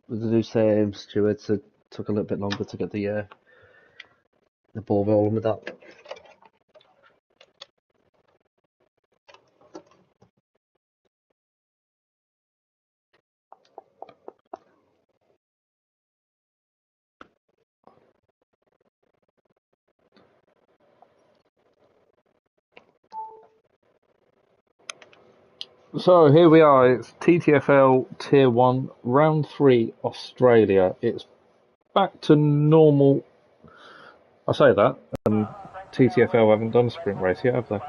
with the new stewards, it took a little bit longer to get the ball rolling with that. So here we are, it's TTFL Tier 1, Round 3, Australia. It's back to normal. I say that, TTFL haven't done a sprint race yet, have they?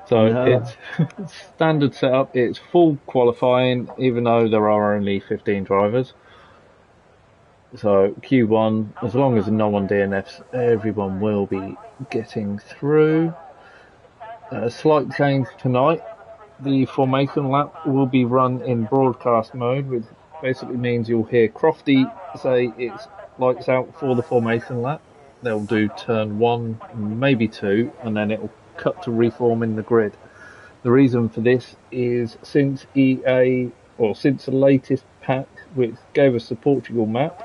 So No. it's standard setup, it's full qualifying, even though there are only 15 drivers. So Q1, as long as no one DNFs, everyone will be getting through. A slight change tonight. The formation lap will be run in broadcast mode, which basically means you'll hear Crofty say it's lights out for the formation lap. They'll do turn 1, maybe 2, and then it'll cut to reforming the grid. The reason for this is since since the latest patch, which gave us the Portugal map,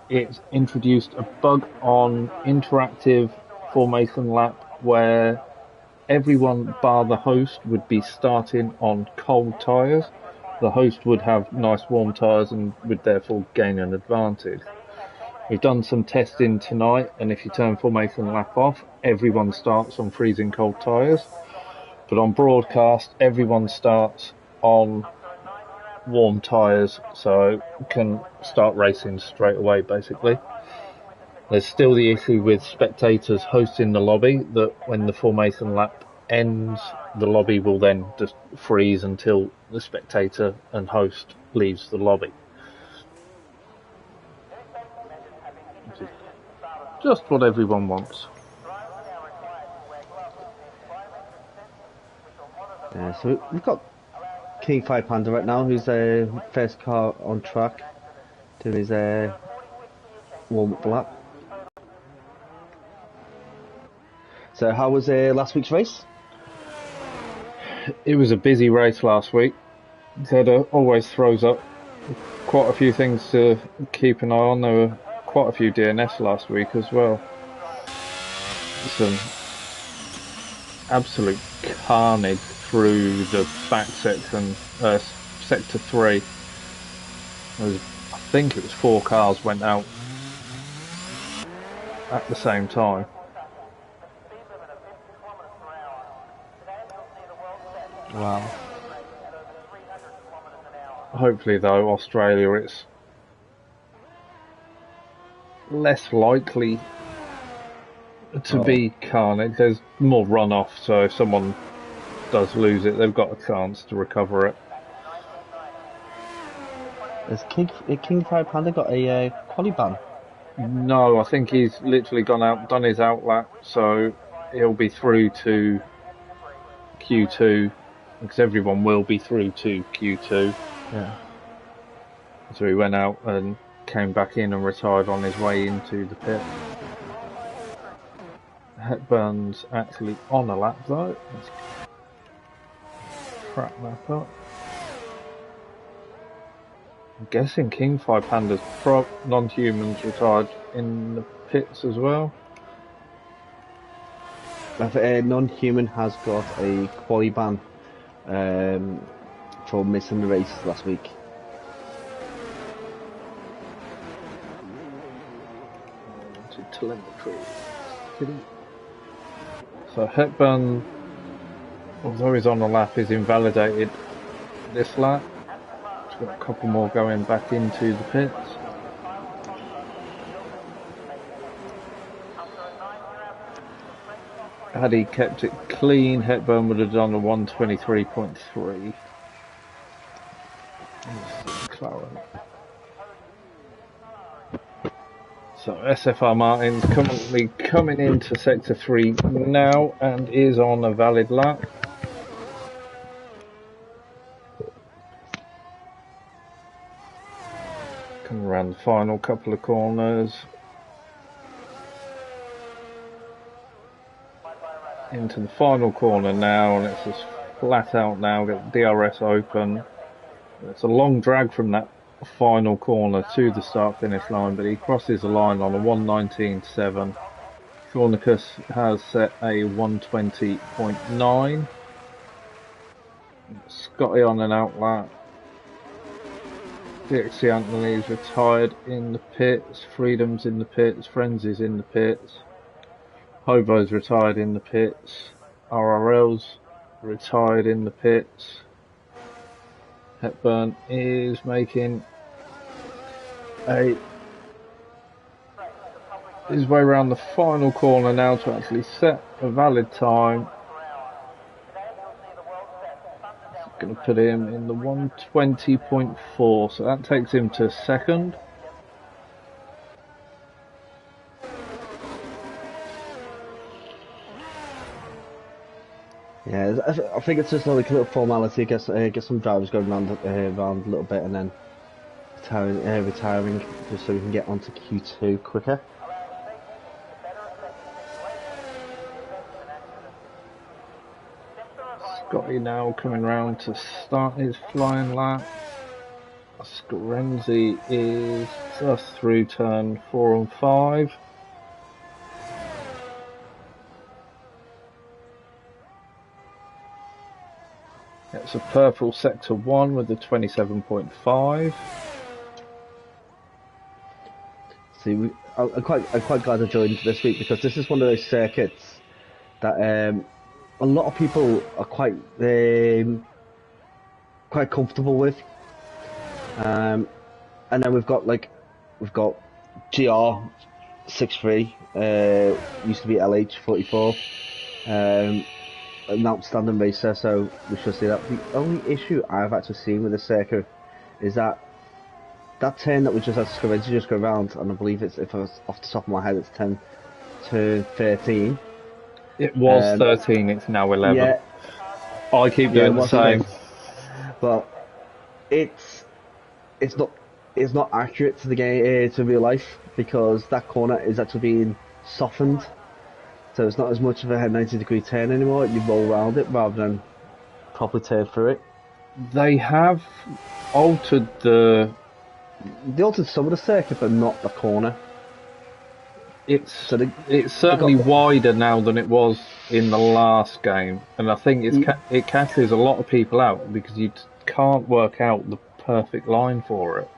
it's introduced a bug on interactive formation lap where everyone bar the host would be starting on cold tyres. The host would have nice warm tyres and would therefore gain an advantage. We've done some testing tonight, and if you turn formation lap off, everyone starts on freezing cold tyres. But on broadcast, everyone starts on warm tyres, so can start racing straight away, basically. There's still the issue with spectators hosting the lobby, that when the formation lap ends, the lobby will then just freeze until the spectator and host leaves the lobby. Which is just what everyone wants. So we've got King 5 Panda right now, who's first car on track to his warm-up lap. So how was last week's race? It was a busy race last week. Zeta always throws up quite a few things to keep an eye on. There were quite a few DNS last week as well. Some absolute carnage through the back section, sector 3. I think it was 4 cars went out at the same time. Wow. Hopefully though, Australia, it's less likely to be carnage. There's more runoff, so if someone does lose it, they've got a chance to recover it. Has King 5 Panda got a quali ban? No, I think he's literally gone out, done his outlap, so he'll be through to Q2, because everyone will be through to Q2. Yeah. So he went out and came back in and retired on his way into the pit. Hepburn's actually on a lap though. Let's track that up. I'm guessing King 5 Panda's non-humans retired in the pits as well. Non-human has got a quali ban for missing the race last week. To telemetry. So Hepburn, although he's on a lap, is invalidated this lap. He's got a couple more going back into the pits. Had he kept it clean, Hepburn would have done a 123.3. McLaren. So SFR Martin's currently coming into sector 3 now and is on a valid lap. Coming around the final couple of corners. Into the final corner now, and it's just flat out now. Get the DRS open. It's a long drag from that final corner to the start finish line, but he crosses the line on a 1:19.7. Thornicus has set a 1:20.9. Scotty on an outlap. Dixie Anthony's retired in the pits. Freedom's in the pits. Frenzy's in the pits. Hobo's retired in the pits. RRL's retired in the pits. Hepburn is making his way around the final corner now to actually set a valid time. Going to put him in the 1:20.4, so that takes him to second. Yeah, I think it's just like a little formality. Get some drivers going around a little bit, and then retiring just so we can get onto Q2 quicker. Scotty now coming round to start his flying lap. Scorenzi is just through turn 4 and 5. It's a purple sector 1 with the 27.5. See, I'm quite glad I joined this week because this is one of those circuits that a lot of people are quite comfortable with. And then we've got GR63, used to be LH44, an outstanding racer, so we should see that. The only issue I've actually seen with the circuit is that turn that we just had to just go around, and I believe it's, if I was off the top of my head, it's 10 to 13. It was 13, it's now 11. Yeah, I keep doing the same. But it's not accurate to the game, to real life, because that corner is actually being softened. So it's not as much of a 90-degree turn anymore. You roll around it rather than properly turn through it. They have altered They altered some of the circuit, but not the corner. It's certainly wider now than it was in the last game, and I think it catches a lot of people out because you can't work out the perfect line for it.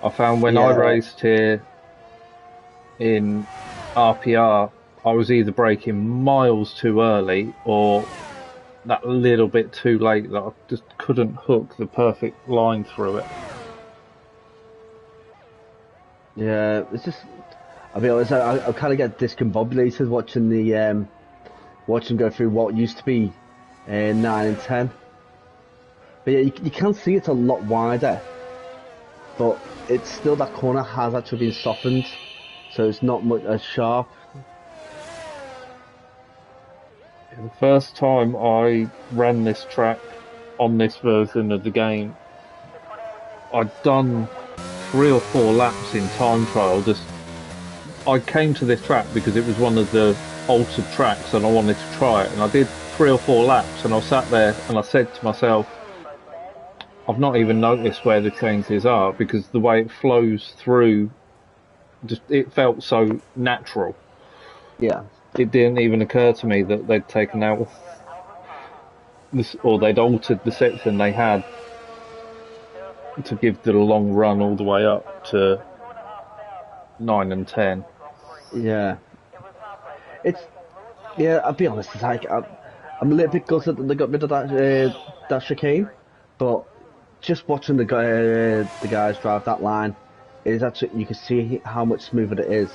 I found when I raced here in RPR, I was either braking miles too early or that little bit too late that I just couldn't hook the perfect line through it. Yeah, it's just, I'll be honest, I kind of get discombobulated watching go through what used to be 9 and 10. But yeah, you can see it's a lot wider, but it's still, that corner has actually been softened, so it's not much as sharp. The first time I ran this track on this version of the game, I'd done 3 or 4 laps in time trial. I came to this track because it was one of the altered tracks and I wanted to try it, and I did 3 or 4 laps and I sat there and I said to myself, I've not even noticed where the changes are because the way it flows through, it felt so natural. Yeah. It didn't even occur to me that they'd taken out this, or they'd altered the section they had to give the long run all the way up to 9 and 10. Yeah. I'll be honest, it's like, I'm a little bit gutted that they got rid of that chicane, but just watching the guys drive that line, is actually, you can see how much smoother it is.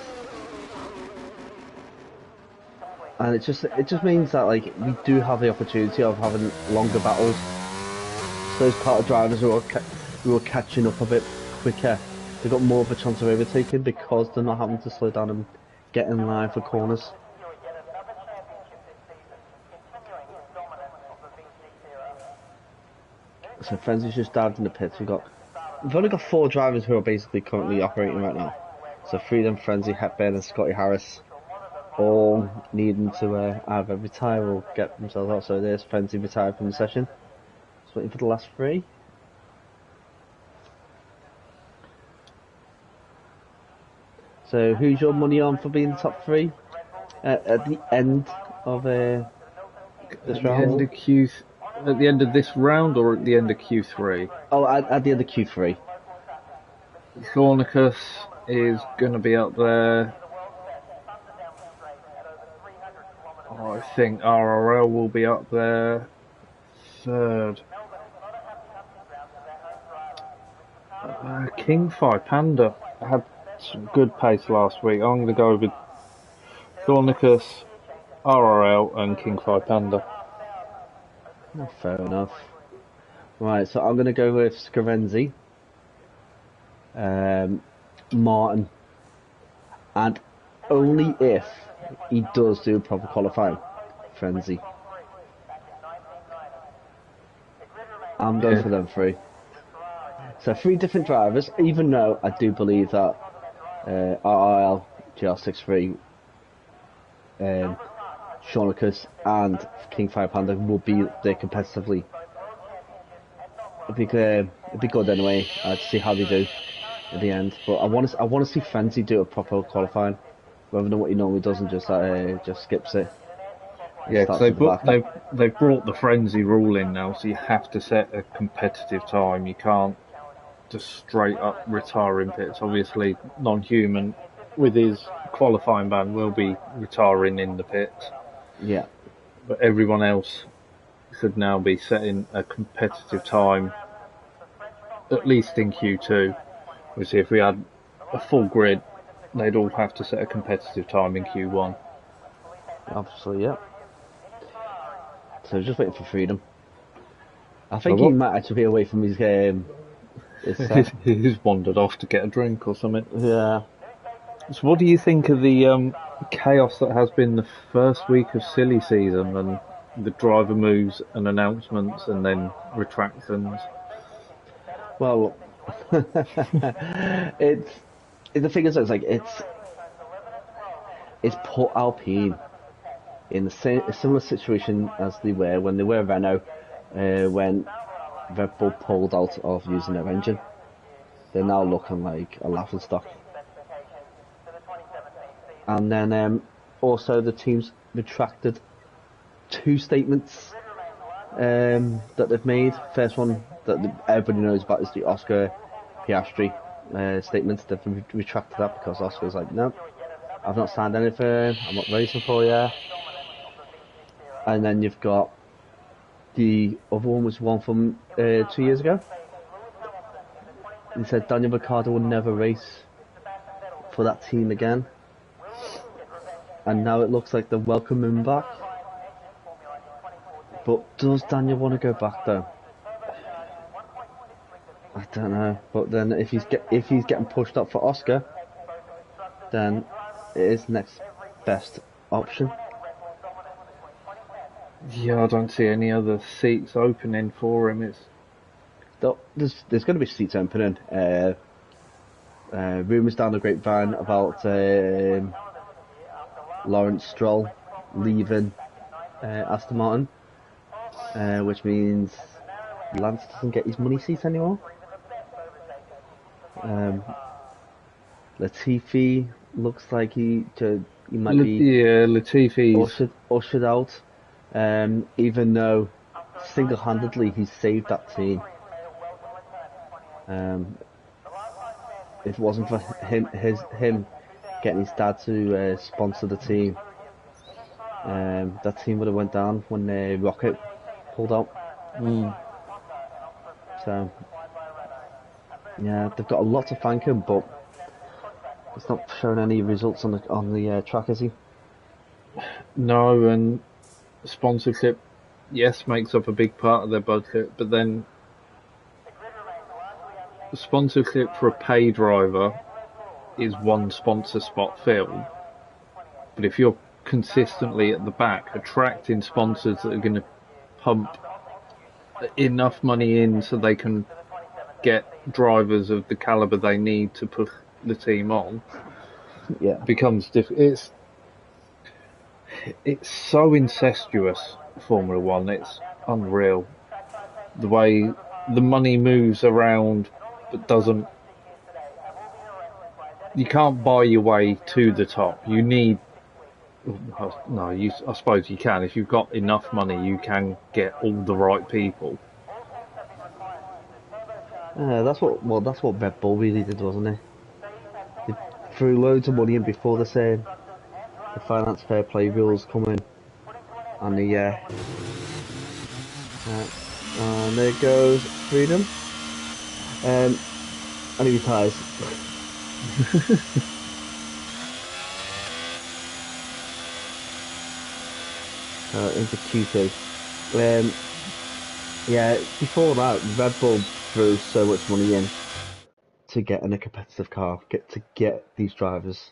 And it just means that, like, we do have the opportunity of having longer battles. So those part of drivers who are catching up a bit quicker, they've got more of a chance of overtaking because they're not having to slow down and get in line for corners. So Frenzy's just dived in the pits. We've only got 4 drivers who are basically currently operating right now. So Freedom, Frenzy, Hepburn and Scotty Harris, all needing to either retire or get themselves out. So there's Frenzy retired from the session. Just waiting for the last 3. So who's your money on for being the top three at the end of this At the end round? of at the end of this round or at the end of Q3? Oh, at the end of Q3. Thornicus is going to be up there. I think RRL will be up there. Third. King Phi Panda had some good pace last week. I'm going to go with Thornicus, RRL, and King Phi Panda. Oh, fair enough. Right, so I'm going to go with Scarenzi, Martin, and only if he does do proper qualifying, Frenzy. I'm going Yeah. for them three. So three different drivers, even though I do believe that RRL GR63, Shaunicus and King Fire Panda will be there competitively. It'd be good anyway to see how they do at the end. But I want to see Frenzy do a proper qualifying, rather than what he normally does and just skips it and Yeah, because starts at the back. they've brought the frenzy rule in now, so you have to set a competitive time. You can't just straight up retire in pits. Obviously, non-human with his qualifying ban will be retiring in the pits, Yeah, but everyone else should now be setting a competitive time, at least in Q2. Obviously, if we had a full grid, they'd all have to set a competitive time in Q1. obviously, yeah. So just waiting for freedom. I So think he what? might actually be away from his set. He's wandered off to get a drink or something. Yeah. So what do you think of the chaos that has been the first week of silly season and the driver moves and announcements and then retractions? Well, it's the thing is, it's like it's put Alpine in the same a similar situation as they were when they were Renault, when Red Bull pulled out of using their engine. They're now looking like a laughing stock. And then also the teams retracted two statements that they've made. First one that everybody knows about is the Oscar Piastri statement. They've retracted that because Oscar's like, no, I've not signed anything. I'm not racing for you. And then you've got the other one was one from 2 years ago. He said Daniel Ricciardo will never race for that team again. And now it looks like they're welcoming him back. But does Daniel want to go back though? I don't know. But then if he's getting pushed up for Oscar, then it is next best option. Yeah, I don't see any other seats opening for him. There's going to be seats opening. Rumours down the grapevine about Lawrence Stroll leaving Aston Martin, which means Lance doesn't get his money seat anymore. Latifi looks like he might be Latifi's ushered out, even though single-handedly he saved that team. If it wasn't for him getting his dad to sponsor the team, that team would have went down when Rocket pulled out. So yeah, they've got a lot to thank him, but it's not showing any results on the track, is he? no, and sponsorship, yes, makes up a big part of their budget, but then sponsorship for a pay driver is one sponsor spot filled. But if you're consistently at the back attracting sponsors that are going to pump enough money in so they can get drivers of the caliber they need to put the team on, Yeah. becomes difficult. It's so incestuous, Formula One. It's unreal the way the money moves around, but you can't buy your way to the top. You need no. I suppose you can if you've got enough money. You can get all the right people. That's what Red Bull really did, wasn't it? They threw loads of money in before the finance fair play rules come in, and and there goes Freedom. Um, and he retires. Into Q2. Um, yeah, before that, Red Bull threw so much money in to get in a competitive car, to get these drivers.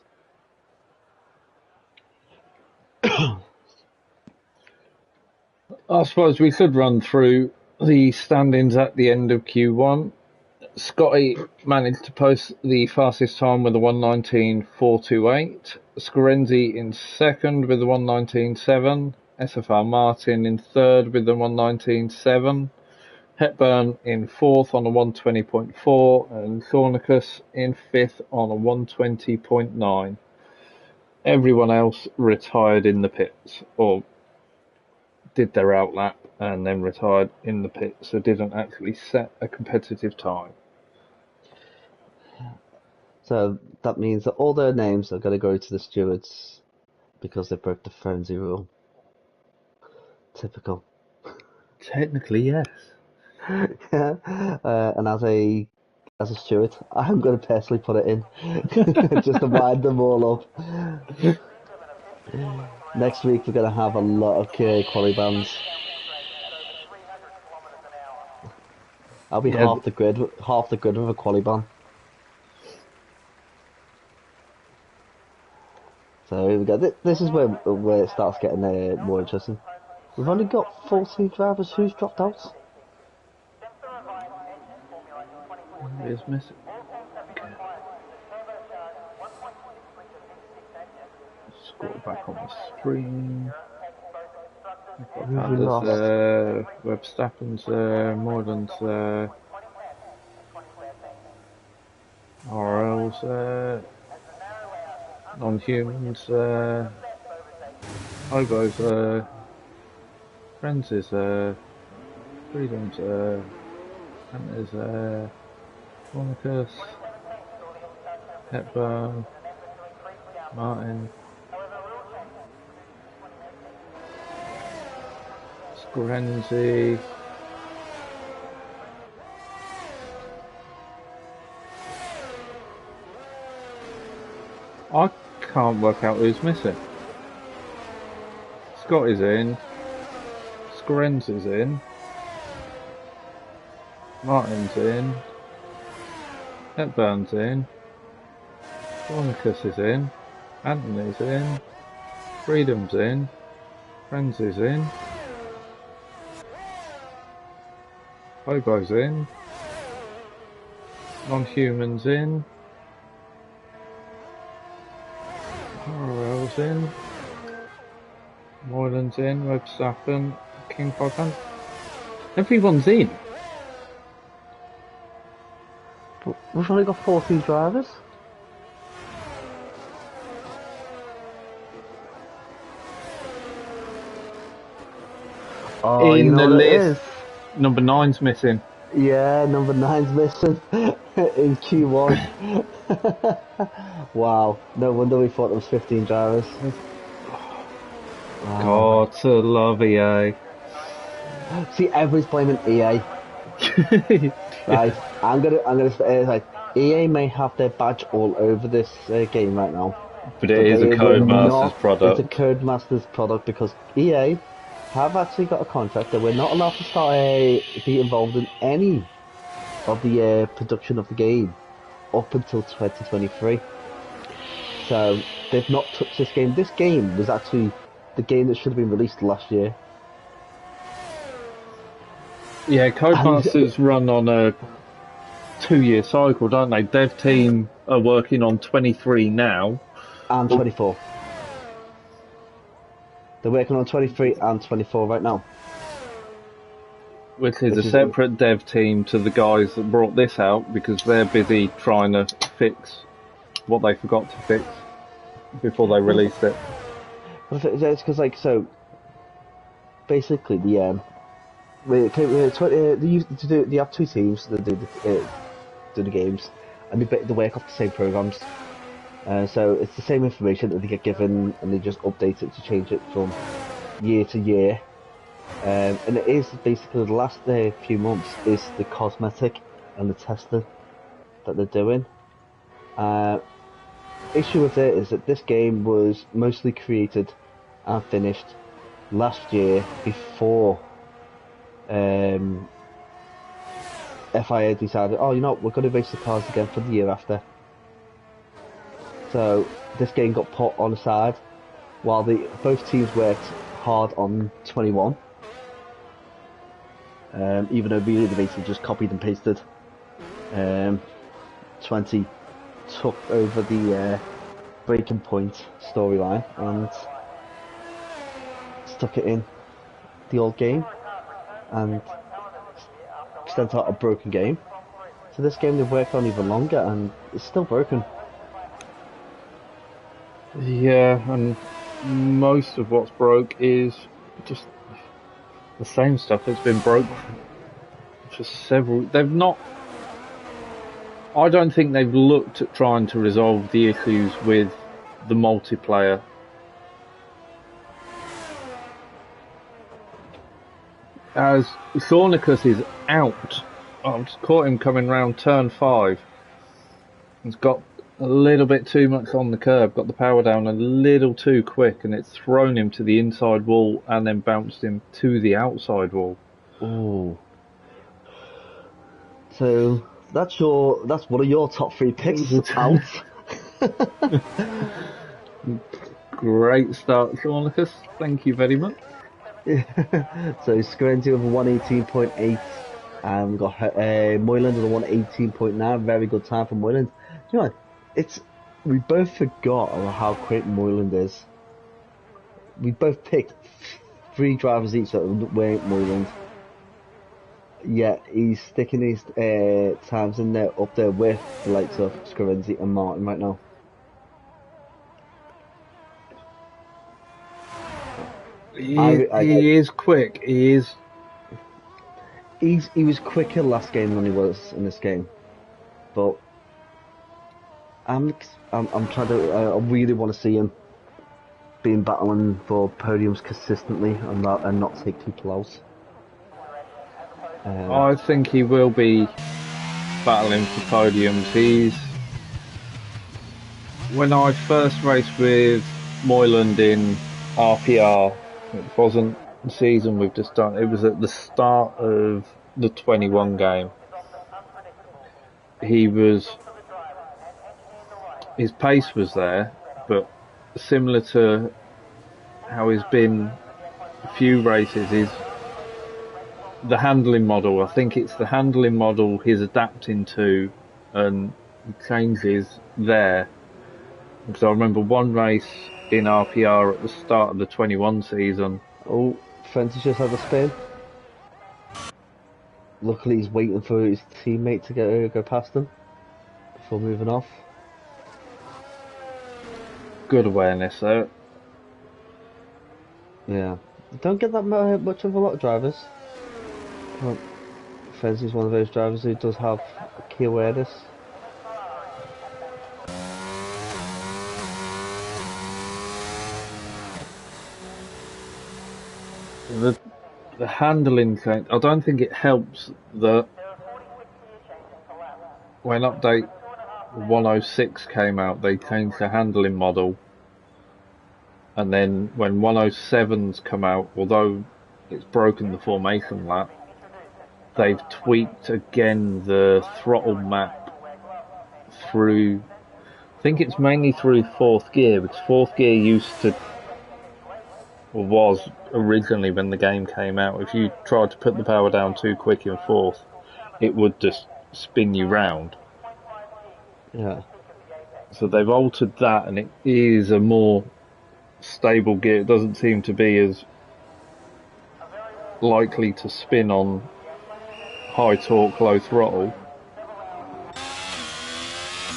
I suppose we could run through the standings at the end of Q1. Scotty managed to post the fastest time with a 1:19.428. Scorenzi in second with a 1:19.7. SFR Martin in third with a 1:19.7. Hepburn in fourth on a 1:20.4. And Thornicus in fifth on a 1:20.9. Everyone else retired in the pits, or did their outlap and then retired in the pits, so didn't actually set a competitive time. So that means that all their names are going to go to the stewards because they broke the frenzy rule. Typical. Technically, yes. Yeah. And as a steward, I'm going to personally put it in just to wind them all up. Next week we're going to have a lot of quali bands. I'll be Yeah, half the grid with a quali ban. So here we go. This is where it starts getting more interesting. We've only got 14 drivers. Who's dropped out? is missing. Scroll back on the screen. Who have we lost? Verstappen's there, Morden's there, RL's there, Non-Humans there, Hobo's there, Friends is there, Freedom's there, Hunter's there, Chronicus, Hepburn, Martin, Scorenzi. I can't work out who's missing. Scott is in, Scorenzi's in, Martin's in, Hepburn's in, Chronicus is in, Anthony's in, Freedom's in, Friends is in, Hobo's in, Non-Humans in, RL's in, Moylan's in, Verstappen, King 500. Everyone's in. We've only got 14 drivers. Oh, you In know the what it list, is? number 9's missing. Yeah, number 9's missing in Q1. Wow, no wonder we thought there was 15 drivers. Wow. God to love EA. See, everybody's blaming EA. Right, I'm gonna say, like, EA may have their badge all over this game right now, But it is a Codemasters product. It's a Codemasters product because EA have actually got a contract that we're not allowed to start be involved in any of the production of the game up until 2023. So they've not touched this game. This game was actually the game that should have been released last year. Yeah, Codemasters run on a 2-year cycle, don't they? Dev team are working on 23 now. And 24. They're working on 23 and 24 right now. Which is a separate dev team to the guys that brought this out because they're busy trying to fix what they forgot to fix before they Well, released it. it's because like so basically they used to do they have two teams that do the games, and they work off the same programs. So it's the same information that they get given, and they just update it to change it from year to year. And it is basically the last few months is the cosmetic and the testing that they're doing. Uh, issue with it is that this game was mostly created and finished last year before um, FIA decided, oh, you know, we're going to race the cars again for the year after. So this game got put on the side while both teams worked hard on 21. Even though really they basically just copied and pasted. 20 took over the Breaking Point storyline and stuck it in the old game and sent out a broken game. So this game they've worked on even longer and it's still broken. Yeah, and most of what's broke is just the same stuff that's been broke for several. They've not. I don't think they've looked at trying to resolve the issues with the multiplayer. As Thornicus is out, I've just caught him coming round turn 5. He's got a little bit too much on the curb, got the power down a little too quick, and it's thrown him to the inside wall and then bounced him to the outside wall. Oh. So that's one of your top 3 picks out. Great start, Thornicus. Thank you very much. So Scorenzi with a 118.8, and we've got Moyland with a 118.9. Very good time for Moyland. You know, we both forgot how quick Moyland is. We both picked 3 drivers each that weren't Moyland. Yet he's sticking his times in there up there with the likes of Scorenzi and Martin right now. He is quick. He was quicker last game than he was in this game, but I'm trying to. I really want to see him being battling for podiums consistently and not take people out. I think he will be battling for podiums. When I first raced with Moyland in RPR, it wasn't the season we've just done, it was at the start of the 21 game. His pace was there, but similar to how he's been a few races, the handling model. I think it's the handling model he's adapting to and changes there. Because I remember one race in RPR at the start of the 21 season. Oh, Fenton's just had a spin. Luckily he's waiting for his teammate to go past him before moving off. Good awareness though. Yeah. Don't get that much of a lot of drivers. Well, Fenton's one of those drivers who does have key awareness. The handling thing, I don't think it helps that when update 106 came out, they changed the handling model, and then when 107's come out, although it's broken the formation lap, they've tweaked again the throttle map through, I think it's mainly through 4th gear, because 4th gear was originally when the game came out, if you tried to put the power down too quick in 4th, it would just spin you round. Yeah. So they've altered that, and it is a more stable gear. It doesn't seem to be as likely to spin on high torque, low throttle.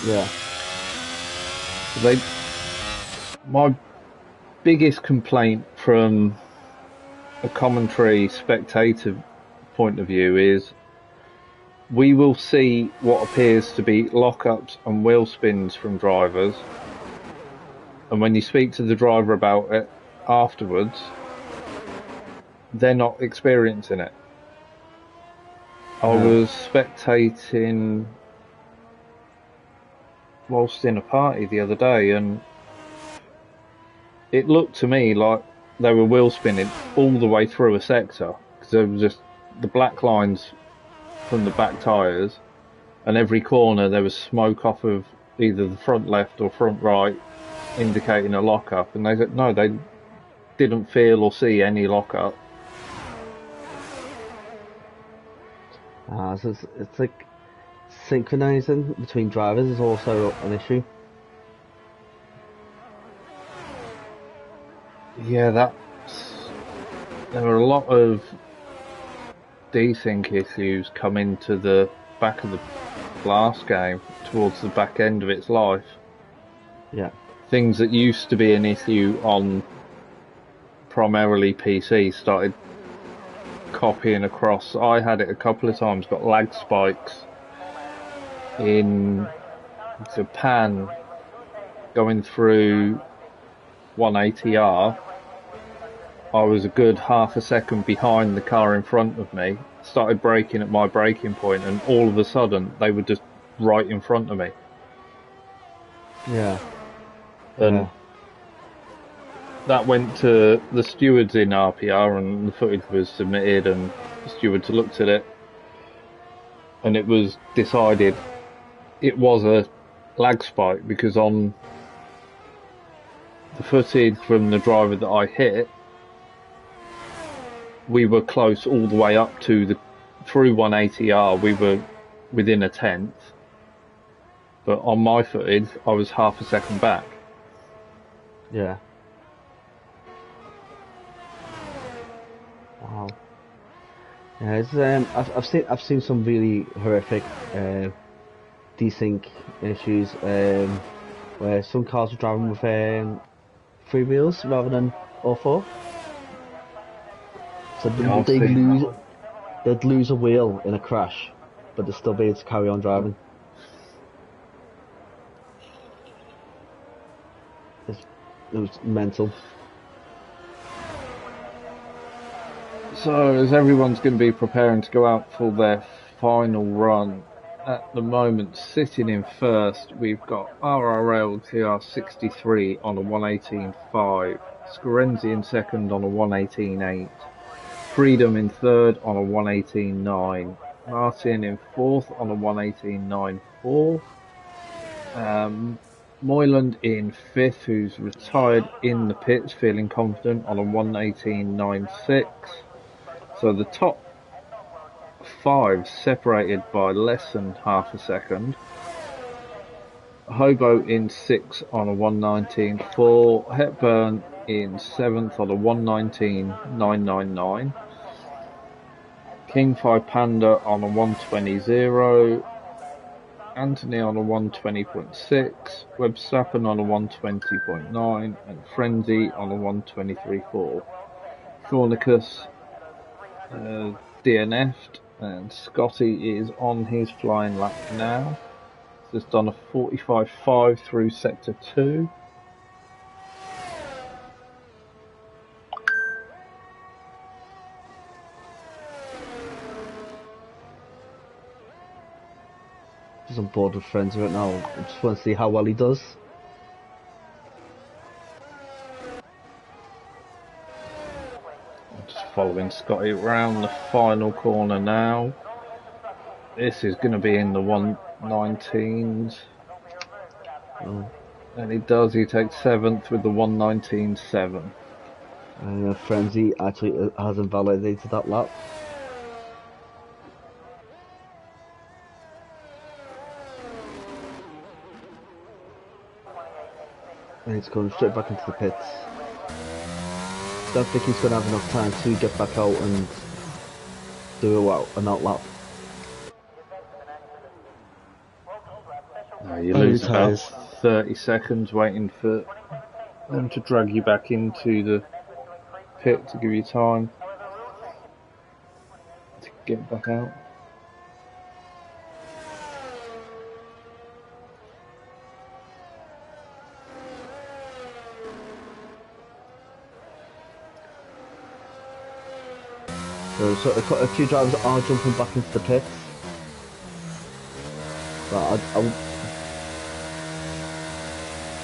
Yeah. They, my biggest complaint from a commentary spectator point of view is we will see what appears to be lockups and wheel spins from drivers, and when you speak to the driver about it afterwards, they're not experiencing it. I Yeah. was spectating whilst in a party the other day, and it looked to me like they were wheel spinning all the way through a sector, because there was just the black lines from the back tyres, and every corner there was smoke off of either the front left or front right, indicating a lockup. And they said no, they didn't feel or see any lockup. So it's like synchronizing between drivers is also an issue. Yeah, there are a lot of desync issues coming to the back of the last game towards the back end of its life. Yeah. Things that used to be an issue on primarily PC started copying across. I had it a couple of times, got lag spikes in Japan going through 180R. I was a good half a second behind the car in front of me, started braking at my braking point, and all of a sudden they were just right in front of me. Yeah. And Yeah. that went to the stewards in RPR, and the footage was submitted, and the stewards looked at it, and it was decided it was a lag spike, because on the footage from the driver that I hit, we were close all the way up to through 180R, we were within a tenth, but on my footage I was half a second back. Yeah. Wow. Yeah, it's I've seen some really horrific desync issues where some cars are driving with three wheels rather than all four. So Yeah, I've seen that. they'd lose a wheel in a crash, but they'd still be able to carry on driving. It's, it was mental. So, as everyone's going to be preparing to go out for their final run, at the moment, sitting in first, we've got RRL TR63 on a 118.5, Scorenzi in second on a 118.8, Freedom in third on a 118.9, Martin in fourth on a 118.94, Moyland in fifth, who's retired in the pits, feeling confident on a 118.96. So the top five separated by less than half a second. Hobo in sixth on a 119.4. Hepburn in seventh on a 119.999. King 5 Panda on a 120.0. Anthony on a 120.6. Webstappen on a 120.9. And Frenzy on a 123.4. Thornicus DNF'd, and Scotty is on his flying lap now. Just done a 45.5 through sector 2. Just on board with friends right now. I just want to see how well he does. Just following Scotty around the final corner now. This is going to be in the 119s. Oh. And he takes 7th with the 119.7. And Frenzy actually has invalidated that lap. And he's going straight back into the pits. Don't think he's going to have enough time to get back out and do an out lap. No, you Only lose about tyres. 30 seconds waiting for them to drag you back into the pit to give you time to get back out. So a few drivers are jumping back into the pits. But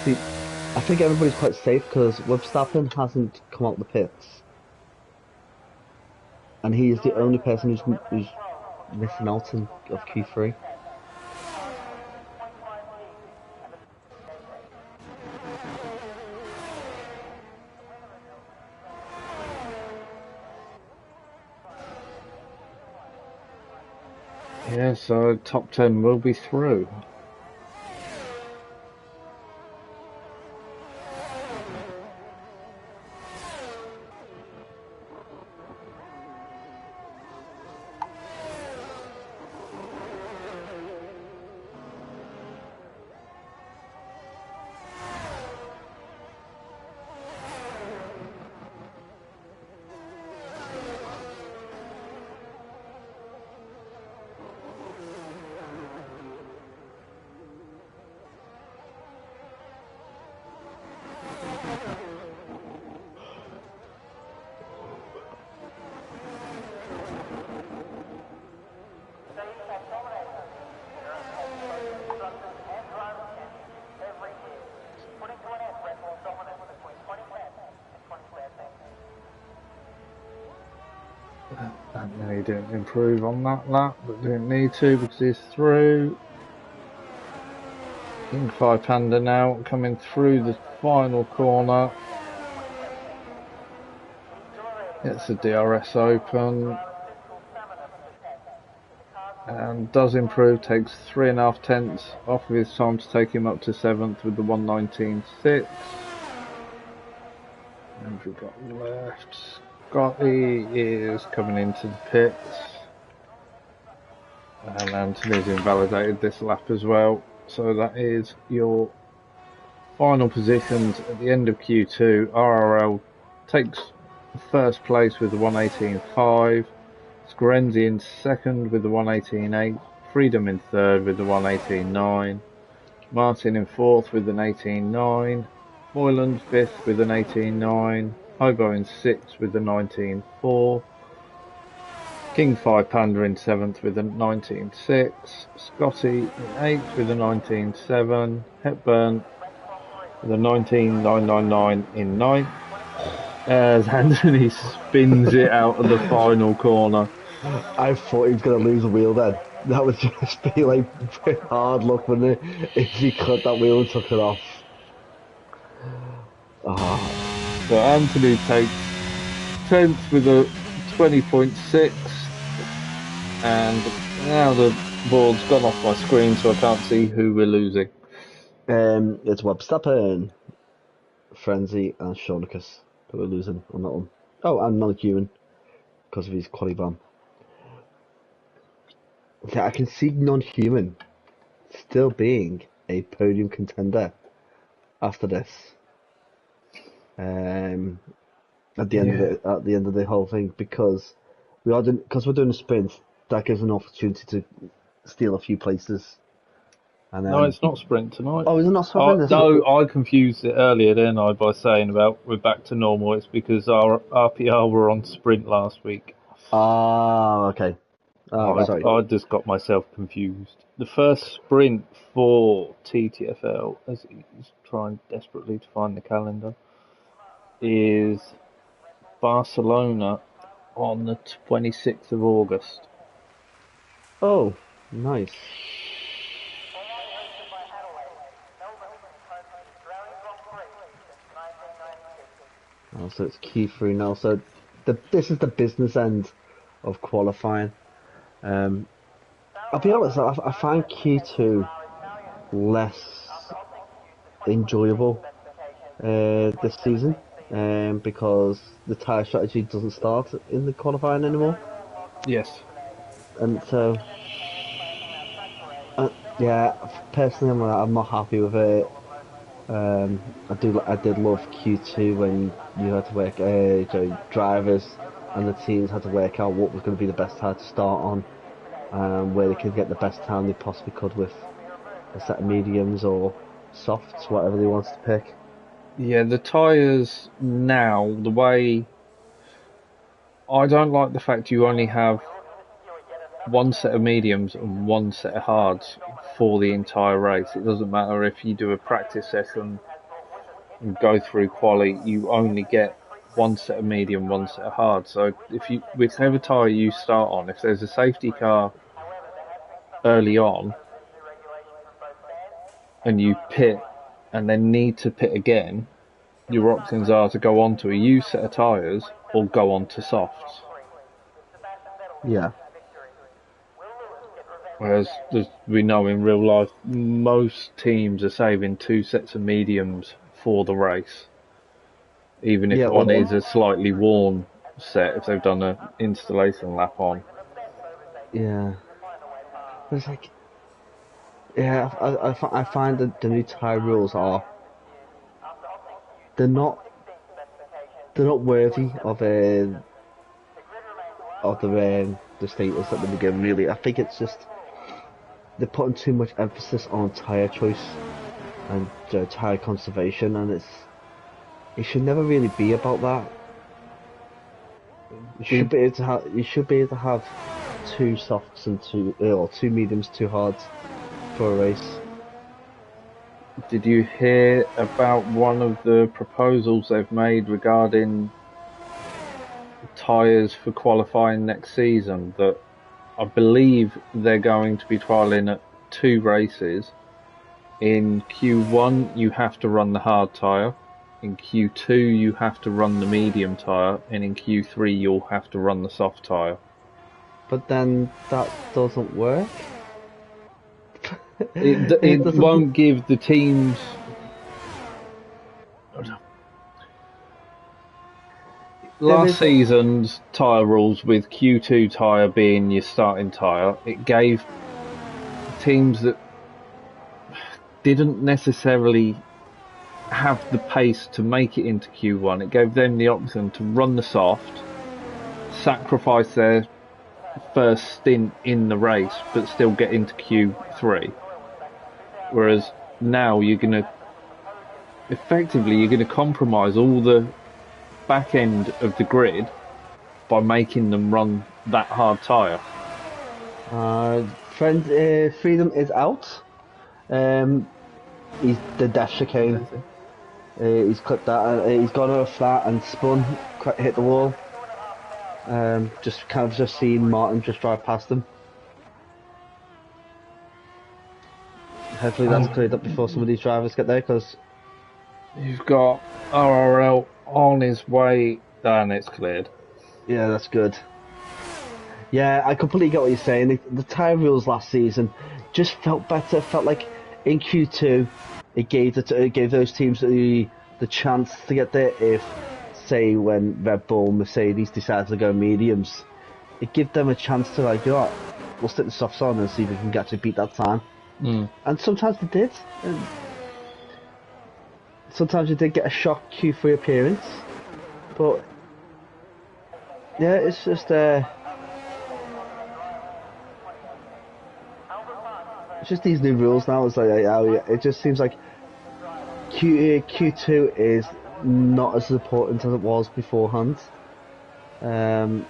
see, I think everybody's quite safe because Verstappen hasn't come out the pits, and he is the only person who's missing out of Q3. Yeah, so top 10 will be through. And he didn't improve on that lap, but didn't need to because he's through. King 5 Panda now coming through the final corner. It's the DRS open and does improve, takes 3.5 tenths off of his time to take him up to 7th with the 1:19.6. And we've got left. Scotty is coming into the pits. And Anthony's invalidated this lap as well. So that is your final positions at the end of Q2. RRL takes first place with the 1:18.5. Scorenzi in second with the 1:18.8. Freedom in third with the 1:18.9. Martin in fourth with an 18.9. Moyland fifth with an 18.9. Hobo in sixth with a 19.4. King 5 Panda in 7th with a 19.6, Scotty in 8th with a 19.7, Hepburn with a 19.999 in 9th, as Anthony spins it out of the final corner. I thought he was going to lose a wheel then. That would just be like hard luck, wouldn't it? If he cut that wheel and took it off. Ah, So Anthony takes 10th with a 20.6, and now the board's gone off my screen so I can't see who we're losing. it's Verstappen, Frenzy, and Shonicus who are losing on that one. Oh, and non-human because of his quali ban. Yeah, I can see non-human still being a podium contender after this. Um, Yeah. at the end of the whole thing because we're doing a sprint that gives an opportunity to steal a few places and No, then it's not sprint tonight. oh is it not sprint? No, I confused it earlier, didn't I, by saying about we're back to normal. It's because our RPR were on sprint last week. Ah, okay. Oh, sorry. I just got myself confused. The first sprint for TTFL, as he's trying desperately to find the calendar, is Barcelona on the 26th of August. Oh, nice. Oh, so it's Q3 now. So this is the business end of qualifying. Um, I'll be honest. I find Q2 less enjoyable this season because the tyre strategy doesn't start in the qualifying anymore. Yes. And so Yeah, personally, I'm not happy with it. I did love Q2 when you had to work, drivers and the teams had to work out what was going to be the best tire to start on, where they could get the best time they possibly could with a set of mediums or softs, whatever they wanted to pick. Yeah, the tyres now, the way I don't like the fact you only have one set of mediums and one set of hards for the entire race. It doesn't matter if you do a practice session and go through quali, you only get one set of medium, one set of hard. So if you, whichever tyre you start on, if there's a safety car early on and you pit and then need to pit again, your options are to go on to a used set of tyres or go on to softs. Yeah, Whereas as we know in real life, most teams are saving two sets of mediums for the race, even if yeah, one is a slightly worn set if they've done an installation lap on. yeah. But it's like, yeah, I find that the new tire rules are they're not they're not worthy of the status that they've been given. Really, I think it's just they're putting too much emphasis on tire choice and tire conservation, and it should never really be about that. Did You should be able to have two softs and or two mediums, two hards for a race. did you hear about one of the proposals they've made regarding tyres for qualifying next season? That I believe they're going to be trialling at two races. In Q1, you have to run the hard tyre. In Q2, you have to run the medium tyre. And in Q3, you'll have to run the soft tyre. But then that doesn't work. It It doesn't. won't give the teams. There Last is. season's tyre rules, with Q2 tyre being your starting tyre, it gave teams that didn't necessarily have the pace to make it into Q1, it gave them the option to run the soft, sacrifice their first stint in the race, but still get into Q3. Whereas now you're going to compromise all the back end of the grid by making them run that hard tyre. Freedom is out. Um, the dash chicane. He's clipped that. He's gone over flat and spun, hit the wall. Just kind of just seen Martin just drive past him. Hopefully that's Oh, cleared up before some of these drivers get there, because you've got RRL on his way, and it's cleared. yeah, that's good. Yeah, I completely get what you're saying. The tire rules last season just felt better. It felt like in Q2, it gave those teams the chance to get there. If, say, when Red Bull, Mercedes decided to go mediums, it gave them a chance to, like, you know what, we'll stick the softs on and see if we can actually beat that time. Mm. And sometimes they did. And sometimes you did get a shock Q3 appearance. But yeah, it's just these new rules now. It's like, it just seems like Q2 is not as important as it was beforehand. Um,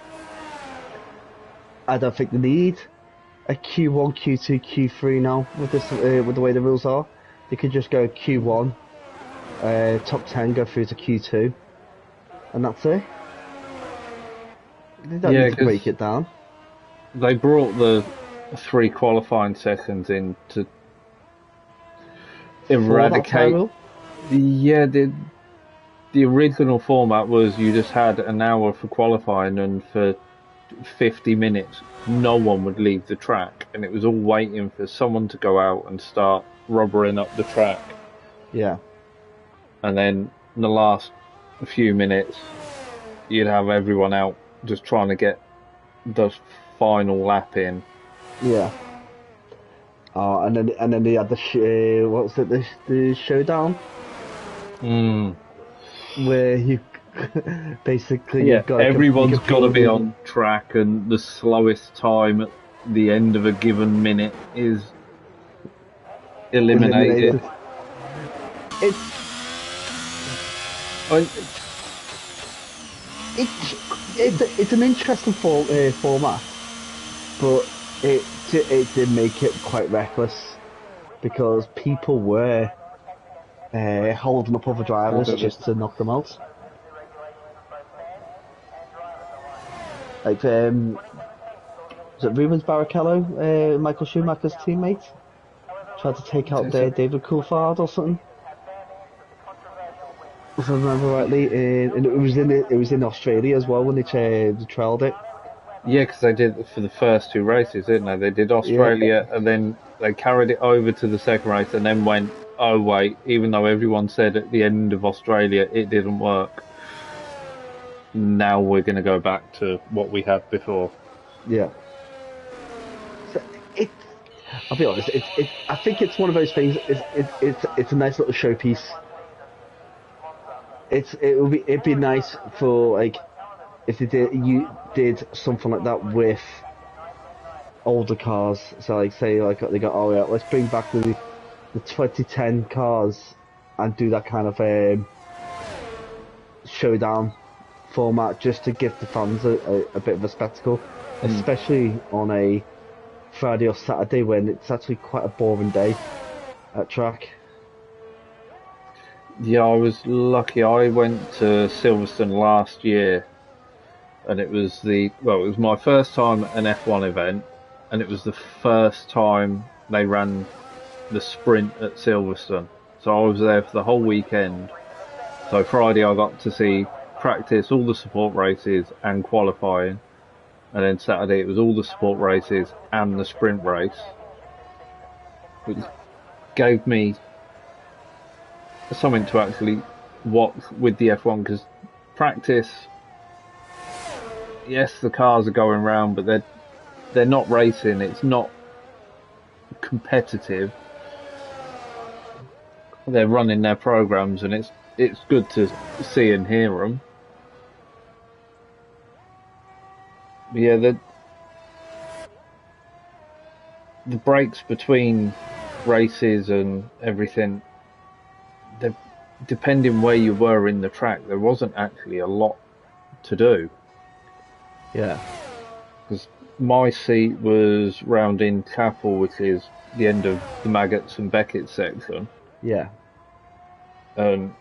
I don't think they need a Q1, Q2, Q3 now with with the way the rules are. They could just go Q1, top 10 go through to Q2, and that's it. They don't Yeah, need to because break it down. they brought the three qualifying sessions in to For that tire eradicate. rule, Yeah, the original format was you just had an hour for qualifying, and for 50 minutes, no one would leave the track, and it was all waiting for someone to go out and start rubbering up the track. yeah, And then in the last few minutes, you'd have everyone out just trying to get the final lap in. yeah. and then they had what was it, the showdown Mm. where you basically Yeah, you everyone's got to be competed. on track, and the slowest time at the end of a given minute is eliminated. Eliminated. It's I, it's an interesting format, but it did make it quite reckless because people were holding up other drivers just to knock them out. Like was it Rubens Barrichello, Michael Schumacher's teammate, tried to take out David Coulthard or something, if I remember rightly, and it was in Australia as well when they trialled it. yeah, because they did it for the first two races, didn't they? They did Yeah, Australia, and then they carried it over to the second race, and then went, "Oh wait!" Even though everyone said at the end of Australia it didn't work, now we're going to go back to what we had before. yeah. So it, I'll be honest. I think it's one of those things. It's a nice little showpiece. It'd be nice for like if you did something like that with older cars. So like say like they got, oh yeah, let's bring back the 2010 cars and do that kind of showdown format just to give the fans a bit of a spectacle, Mm. especially on a Friday or Saturday when it's actually quite a boring day at track. Yeah, I was lucky. I went to Silverstone last year, and it was it was my first time at an F1 event, and it was the first time they ran the sprint at Silverstone. So I was there for the whole weekend. So Friday I got to see practice, all the support races and qualifying, and then Saturday it was all the support races and the sprint race, which gave me something to actually watch with the F1 because practice, yes, the cars are going round, but they're not racing. It's not competitive. They're running their programs, and it's good to see and hear them. Yeah, the breaks between races and everything, depending where you were in the track, there wasn't actually a lot to do Yeah, because my seat was round in Chapel, which is the end of the Maggots and Beckett section, yeah, and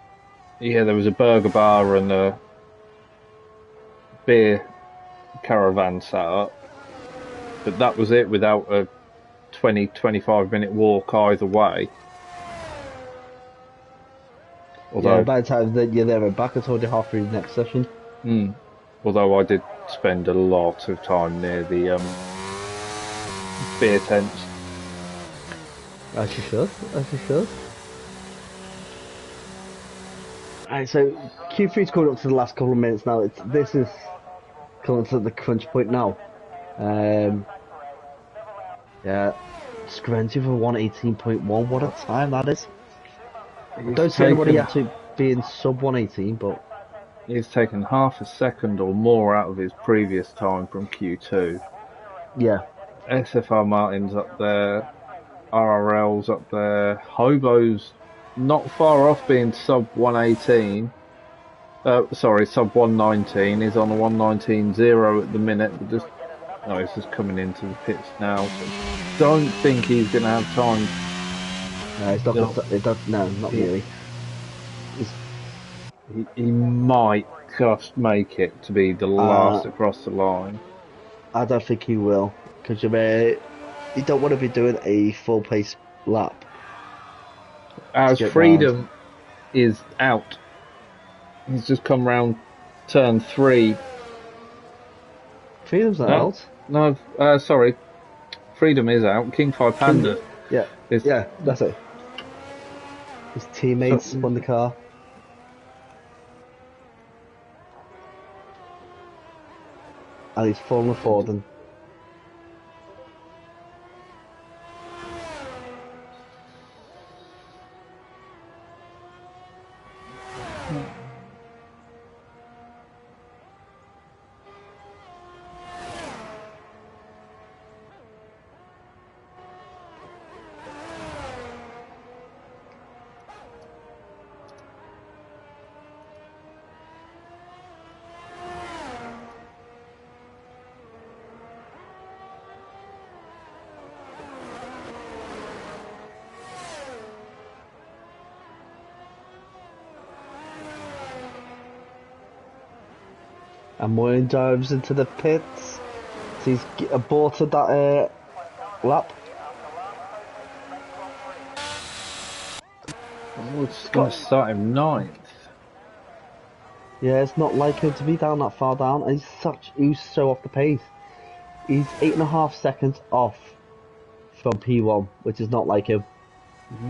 yeah, there was a burger bar and a beer caravan set up, but that was it without a 20-25 minute walk either way. yeah. Although, By the time that you're there and back, it's already half through the next session. mm, although I did spend a lot of time near the beer tents. As you should, as you should. Alright, so Q3's coming up to the last couple of minutes now. This is coming to the crunch point now. Um, yeah, Screnty for 118.1. What a time that is. I He's don't see anybody taken actually being sub 118, but he's taken half a second or more out of his previous time from Q2. yeah, SFR Martin's up there, RRL's up there, Hobo's not far off being sub 118. Sorry, sub 119. He's on a 119.0 at the minute, but just no, he's just coming into the pits now. So don't think he's going to have time. no, it's not No, gonna. No, not he, really. he might just make it to be the Uh, last across the line. I don't think he will because you don't want to be doing a full pace lap to As get round. Freedom is out, he's just come round turn three. Freedom's not No, out. no, sorry, Freedom is out. King Five King, Panda yeah, is yeah, that's it. His so, teammates won the car, and he's fallen forward. And And Moyen dives into the pits. So he's aborted that lap. Oh, it's going to start him ninth. Yeah, it's not like him to be down that far down. And he's so off the pace. He's 8.5 seconds off from P1, which is not like him.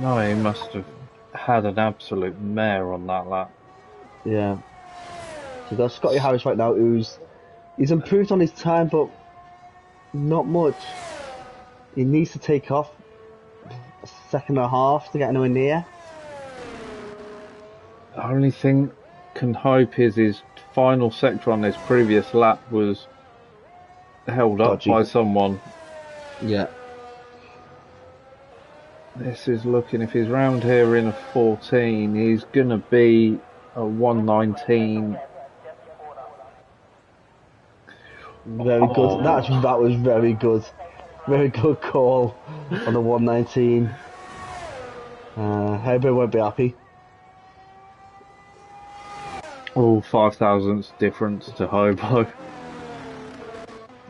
No, he must have had an absolute mare on that lap. Yeah. So you've got Scotty Harris right now, he's improved on his time, but not much. He needs to take off a second and a half to get anywhere near. The only thing can hope is his final sector on his previous lap was held up Dodgy. by someone. Yeah. This is looking, if he's round here in a 14, he's going to be a 119. Very good. Oh, That was very good. Very good call on the 119. Everybody won't be happy. all 5 thousandths difference to Hobo.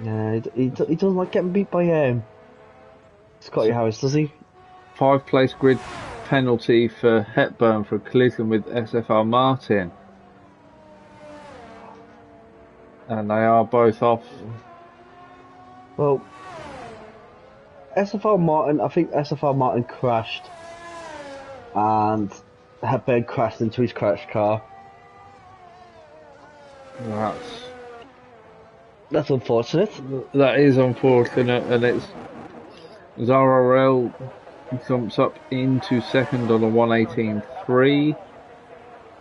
Yeah, he doesn't like getting beat by Scotty Harris, does he? 5 place grid penalty for Hepburn for collision with SFR Martin. And they are both off. Well, SFR Martin, I think SFR Martin crashed, and Hepburn crashed into his crash car. That's unfortunate. That is unfortunate, and it's ZRL jumps up into second on a 118.3.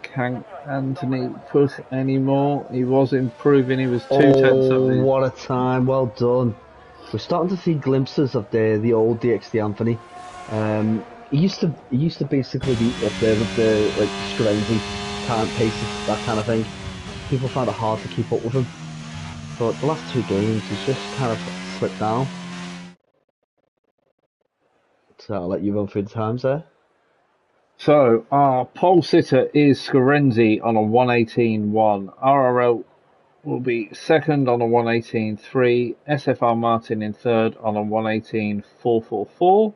Can't Anthony push anymore? He was improving. He was 2 tenths up. What a time! Well done. We're starting to see glimpses of the old DXD Anthony. He used to basically be up there with the like Scorenzi, time paces, that kind of thing. People found it hard to keep up with him. But the last 2 games, he's just kind of slipped down. So I'll let you run through the times there. So our pole sitter is Scorenzi on a 118.1. RRL will be second on a 118.3. SFR Martin in third on a 118.444.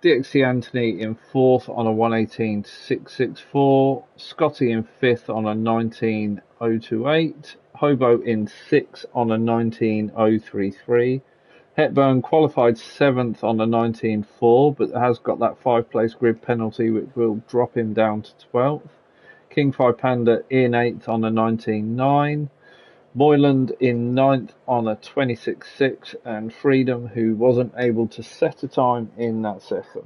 DXC Anthony in fourth on a 118.664. Scotty in fifth on a 19.028. Hobo in sixth on a 19.033. Hepburn qualified seventh on a 19.4, but has got that 5 place grid penalty, which will drop him down to 12th. King 5 Panda in 8th on a 19.9. Moyland in 9th on a 26.6, and Freedom, who wasn't able to set a time in that session.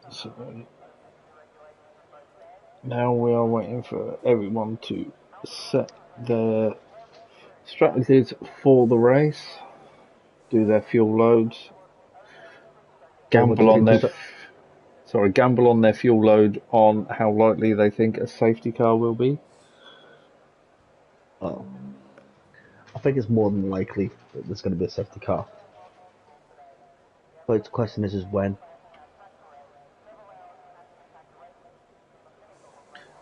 So now we are waiting for everyone to set their strategies for the race, do their fuel loads, gamble on their fuel load on how likely they think a safety car will be. Oh, I think it's more than likely that there's going to be a safety car. But the question is when.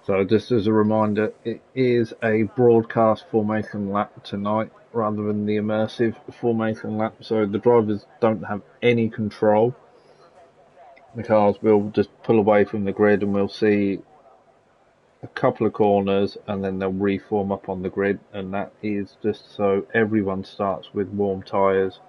So just as a reminder, it is a broadcast formation lap tonight rather than the immersive formation lap, so the drivers don't have any control. The cars will just pull away from the grid and we'll see a couple of corners and then they'll reform up on the grid, and that is just so everyone starts with warm tyres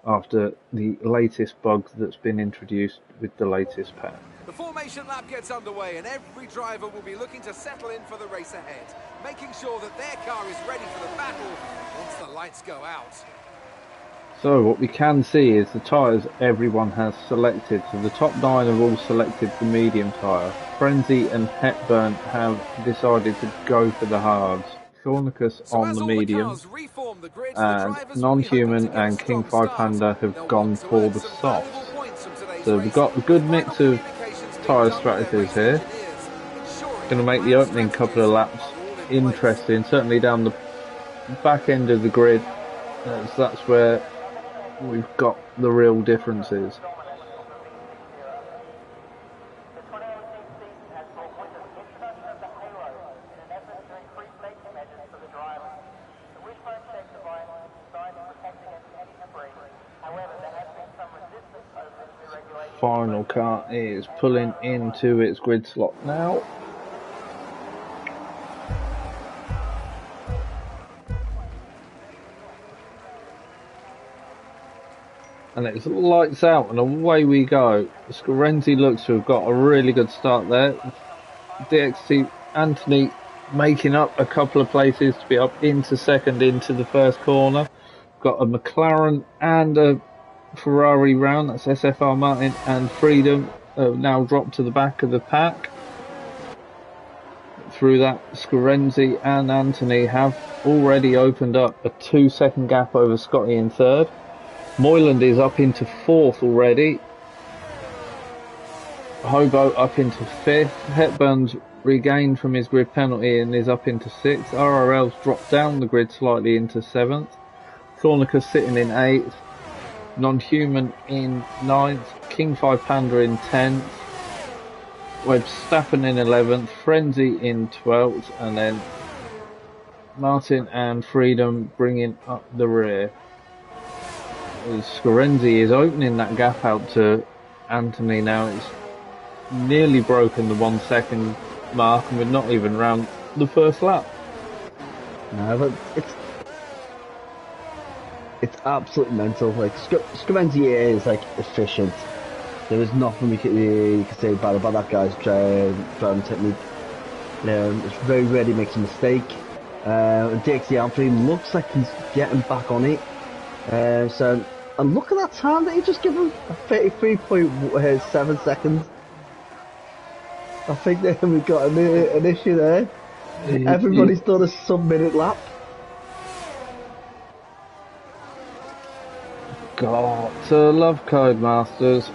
after the latest bug that's been introduced with the latest pack. The formation lap gets underway and every driver will be looking to settle in for the race ahead, making sure that their car is ready for the battle once the lights go out. So what we can see is the tyres everyone has selected. So the top 9 have all selected the medium tyre. Frenzy and Hepburn have decided to go for the hards. Shornicus on the medium, and Non-Human and King 5 Panda have gone for the softs. So we've got a good mix of tyre strategies here. Going to make the opening couple of laps interesting, certainly down the back end of the grid. That's where we've got the real differences. Final car is pulling into its grid slot now. And it's lights out and away we go. Scorenzi looks to have got a really good start there. DXT Anthony making up a couple of places to be up into second into the first corner. Got a McLaren and a Ferrari round, that's SFR Martin and Freedom now dropped to the back of the pack. Through that, Scorenzi and Anthony have already opened up a 2-second gap over Scotty in third. Moyland is up into fourth already. Hobo up into fifth. Hepburn's regained from his grid penalty and is up into sixth. RRL's dropped down the grid slightly into seventh. Thornica's sitting in eighth. Non-Human in 9th, King 5 Panda in 10th, Web Staffen in 11th, Frenzy in 12th, and then Martin and Freedom bringing up the rear. Scorenzi is opening that gap out to Anthony now. It's nearly broken the 1 second mark and we're not even round the first lap. No, but it's absolutely mental. Like Scorenzi is like efficient. There is nothing you can say bad about that guy's driving technique. It's very rare he makes a mistake. And DXT Anthony looks like he's getting back on it. And look at that time that he just given, 33.7 seconds. I think that we've got an issue there. Everybody's done a sub-minute lap. Got to love Codemasters.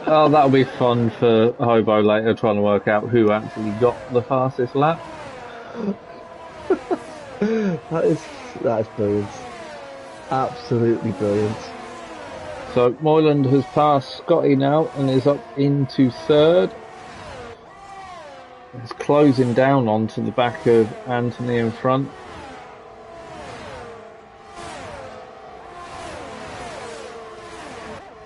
Oh, that'll be fun for Hobo later, trying to work out who actually got the fastest lap. That is brilliant. Absolutely brilliant. So Moyland has passed Scotty now and is up into third. He's closing down onto the back of Anthony in front.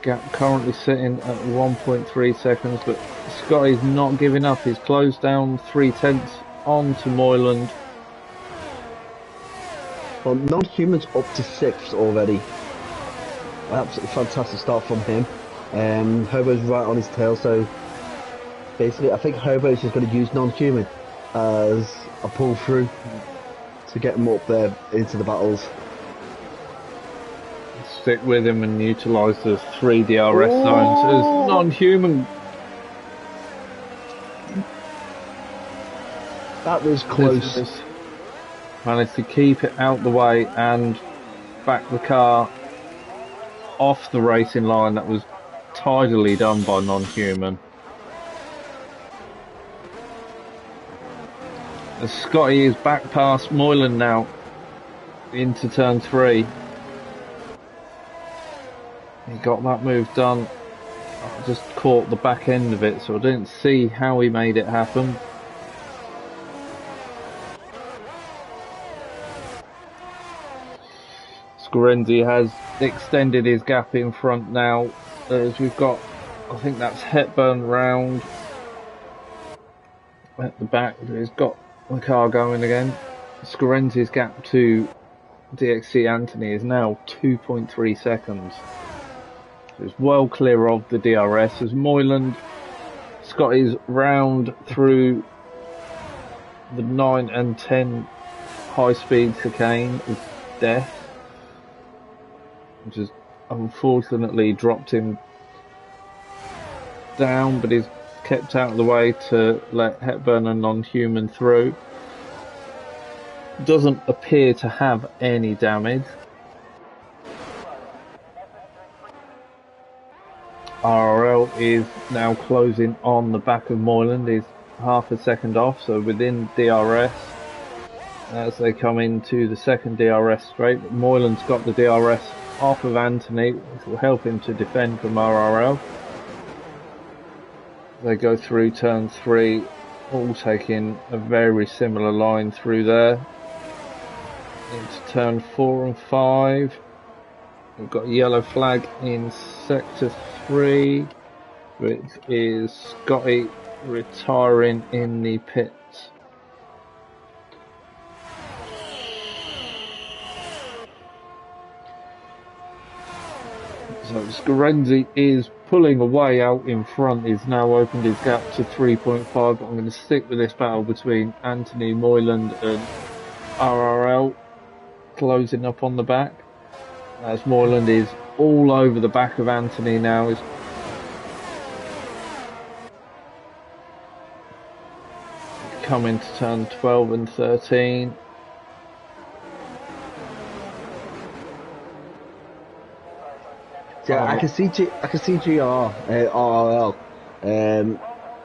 Gap currently sitting at 1.3 seconds, but Scotty's not giving up. He's closed down 3/10 onto Moyland. Well, Non-Human's up to 6th already. Absolutely fantastic start from him. Hobo's right on his tail, so basically I think Hobo's just going to use Non-Human as a pull through to get him up there into the battles. Stick with him and utilise the 3 DRS zones as Non-Human. That was close. Managed to keep it out the way and back the car off the racing line. That was tidily done by Non-Human. As Scotty is back past Moyland now into turn 3. He got that move done. I just caught the back end of it, so I didn't see how he made it happen. Scorenzi has extended his gap in front now, as we've got, I think that's Hepburn round at the back. He's got the car going again. Scorenzi's gap to DXC Anthony is now 2.3 seconds. It's well clear of the DRS as Moyland, Scotty's round through the 9 and 10 high-speed chicane of death, which has unfortunately dropped him down, but he's kept out of the way to let Hepburn and Non-Human through. Doesn't appear to have any damage. RRL is now closing on the back of Moyland. He's half a second off, so within DRS as they come into the second DRS straight. But Moyland's got the DRS off of Anthony, which will help him to defend from RRL. They go through turn 3, all taking a very similar line through there. Into turn 4 and 5. We've got a yellow flag in sector 3, which is Scotty retiring in the pits. So Scarenzi is pulling away out in front. He's now opened his gap to 3.5, but I'm going to stick with this battle between Anthony Moyland and RRL, closing up on the back. As Moyland is all over the back of Anthony now. He's coming to turn 12 and 13. Yeah, I can see RRL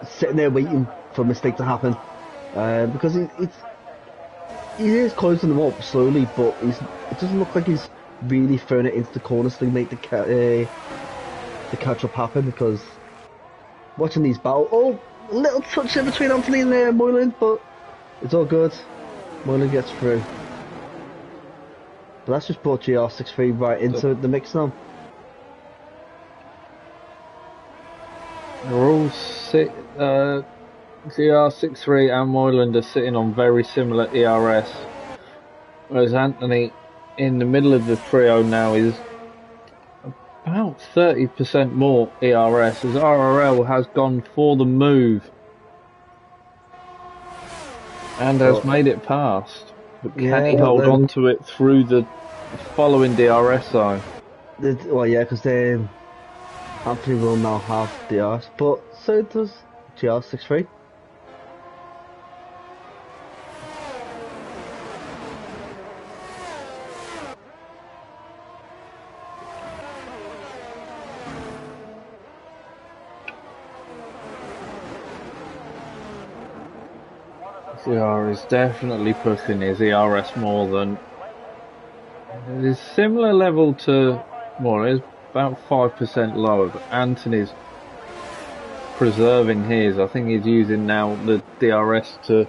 sitting there waiting for a mistake to happen because he is closing them up slowly, but it doesn't look like he's really throwing it into the corners to make the catch up happen. Because watching these battles, a little touch in between Anthony and Moyland, but it's all good. Moyland gets through, but that's just brought GR63 right into the mix now. They're all GR63 and Moyland are sitting on very similar ERS, whereas Anthony in the middle of the trio now is about 30% more ERS, as RRL has gone for the move and has made it past. But can he hold on to it through the following DRS zone? Well, yeah, because Anthony will now have DRS, but so does GR63. CR is definitely pushing his ERS more than... It is similar level to... Well, it is about 5% lower, but Anthony's preserving his. I think he's using now the DRS to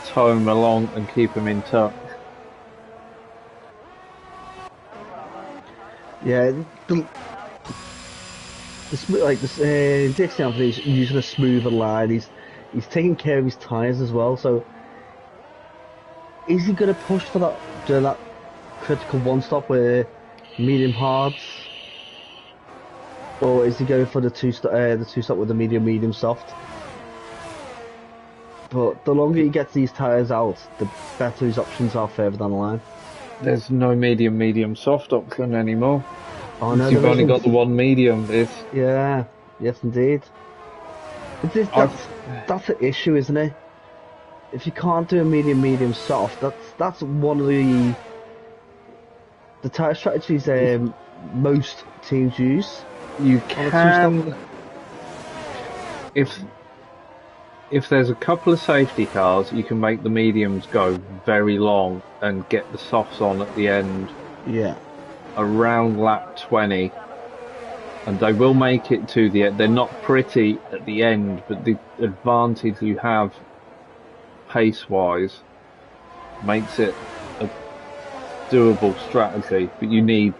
tow him along and keep him in touch. Yeah, Dixie Anthony's using a smoother line. He's taking care of his tyres as well. So, is he going to push for that during that critical one stop where medium hards, or is he going for the two stop with the medium soft? But the longer he gets these tyres out, the better his options are further down the line. There's no medium soft option anymore. Oh no, you've only got the one medium. Yeah, yes indeed. That's the issue, isn't it? If you can't do a medium soft, that's one of the tyre strategies most teams use. You can, if there's a couple of safety cars, you can make the mediums go very long and get the softs on at the end. Yeah. Around lap 20, and they will make it to the end. They're not pretty at the end, but the advantage you have pace-wise makes it a doable strategy. But you need,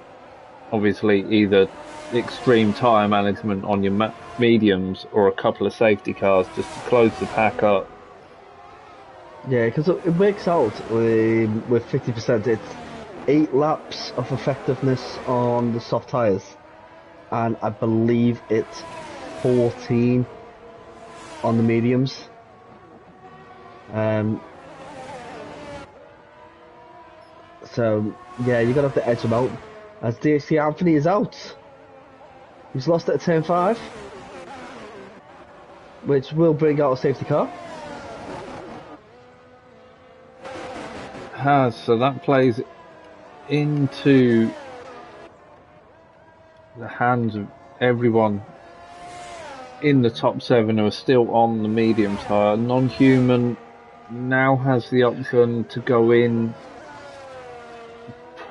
obviously, either extreme tyre management on your mediums or a couple of safety cars just to close the pack up. Yeah, because it works out with 50%. It's 8 laps of effectiveness on the soft tyres, and I believe it's 14 on the mediums. So yeah, you're gonna have to edge them out. As DSC Anthony is out, he's lost it at turn 5, which will bring out a safety car. So that plays into the hands of everyone in the top 7 who are still on the medium tyre. Non-human now has the option to go in,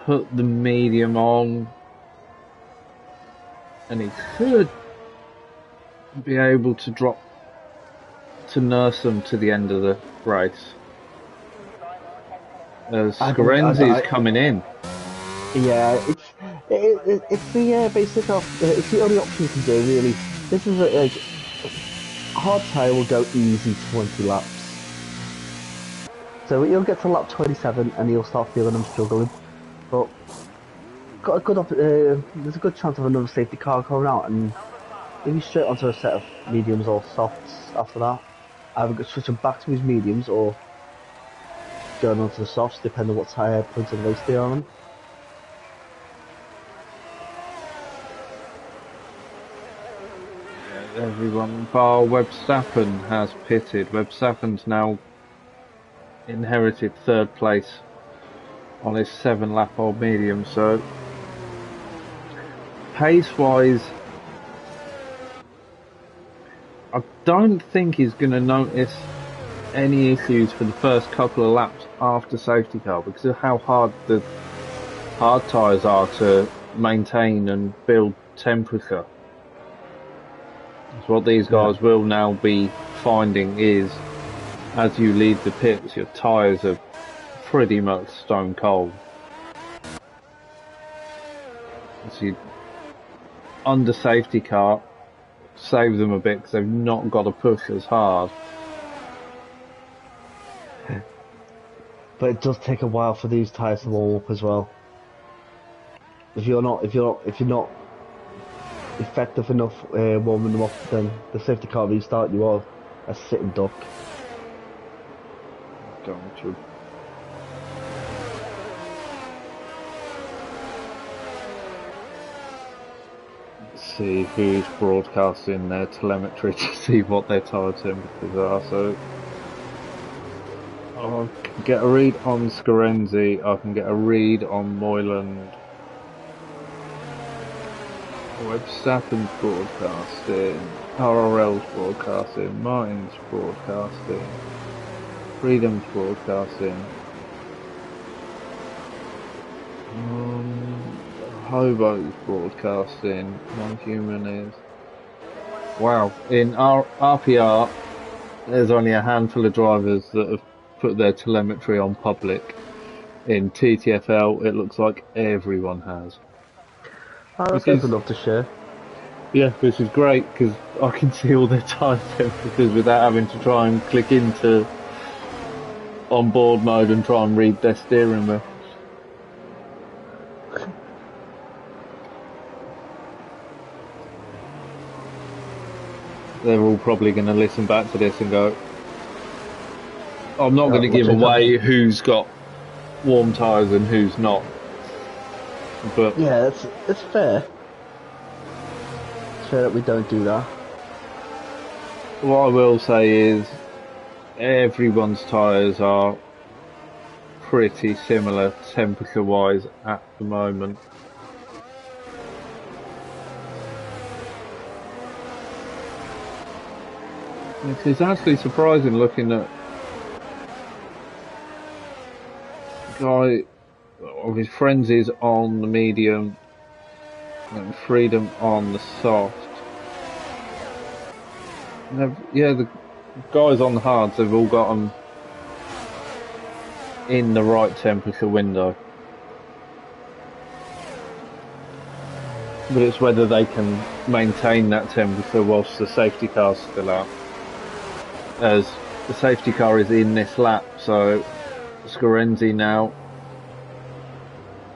put the medium on, and he should be able to drop to nurse them to the end of the race. As Scarenzi's coming in. Yeah, it's the basic of it's the only option you can do really. This is like hard tyre will go easy 20 laps. So you'll get to lap 27 and you'll start feeling them struggling. But got a good there's a good chance of another safety car coming out and maybe straight onto a set of mediums or softs after that. Either switching back to his mediums or going onto the softs, depending on what tyre point of the race they are on. Everyone bar Verstappen has pitted. Verstappen's now inherited 3rd place on his 7-lap old medium, so pace-wise, I don't think he's going to notice any issues for the first couple of laps after safety car because of how hard the hard tyres are to maintain and build temperature. So what these guys will now be finding is, as you leave the pits, your tyres are pretty much stone cold. So you, under safety car, save them a bit because they've not got to push as hard. But it does take a while for these tyres to warm up as well. If you're not effective enough warming them up, then the safety car restart. You are a sitting duck. Going to. Let's see who's broadcasting their telemetry to see what their tyre temperatures are. So I can get a read on Scarenzi, I can get a read on Moyland. Verstappen's broadcasting, RRL's broadcasting, Martin's broadcasting, Freedom's broadcasting, Hobo's broadcasting, Non-Human is... Wow, in RPR there's only a handful of drivers that have put their telemetry on public. In TTFL it looks like everyone has. Oh, that's good enough to share. Yeah, which is great because I can see all their tyre temperatures without having to try and click into onboard mode and try and read their steering wheel. They're all probably going to listen back to this and go, I'm not going to give away who's got warm tyres and who's not. But yeah, it's fair. It's fair that we don't do that. What I will say is everyone's tyres are pretty similar temperature wise at the moment. It is actually surprising looking at guy of his friends is on the medium and Freedom on the soft. Yeah, the guys on the hards, they've all got them in the right temperature window. But it's whether they can maintain that temperature whilst the safety car's still out. As the safety car is in this lap, so Scarenzi now,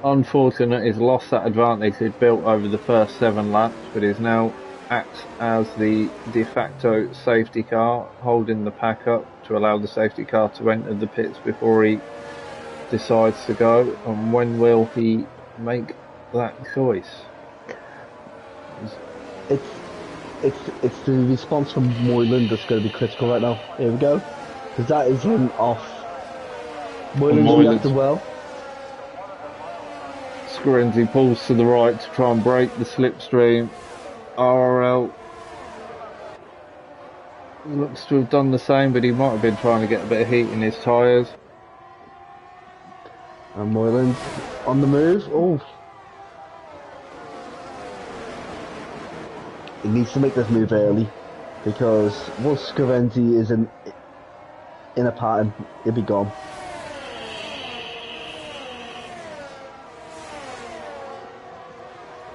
unfortunate, he's lost that advantage he'd built over the first 7 laps, but is now acts as the de facto safety car, holding the pack up to allow the safety car to enter the pits before he decides to go. And when will he make that choice? It's the response from Moyland that's going to be critical right now. Here we go, because that is him off. Moyland's reacted well. Scarenzi pulls to the right to try and break the slipstream. RRL looks to have done the same, but he might have been trying to get a bit of heat in his tyres. And Moylan's on the move. Oh. He needs to make this move early, because once Scarenzi is in a pattern, he'll be gone.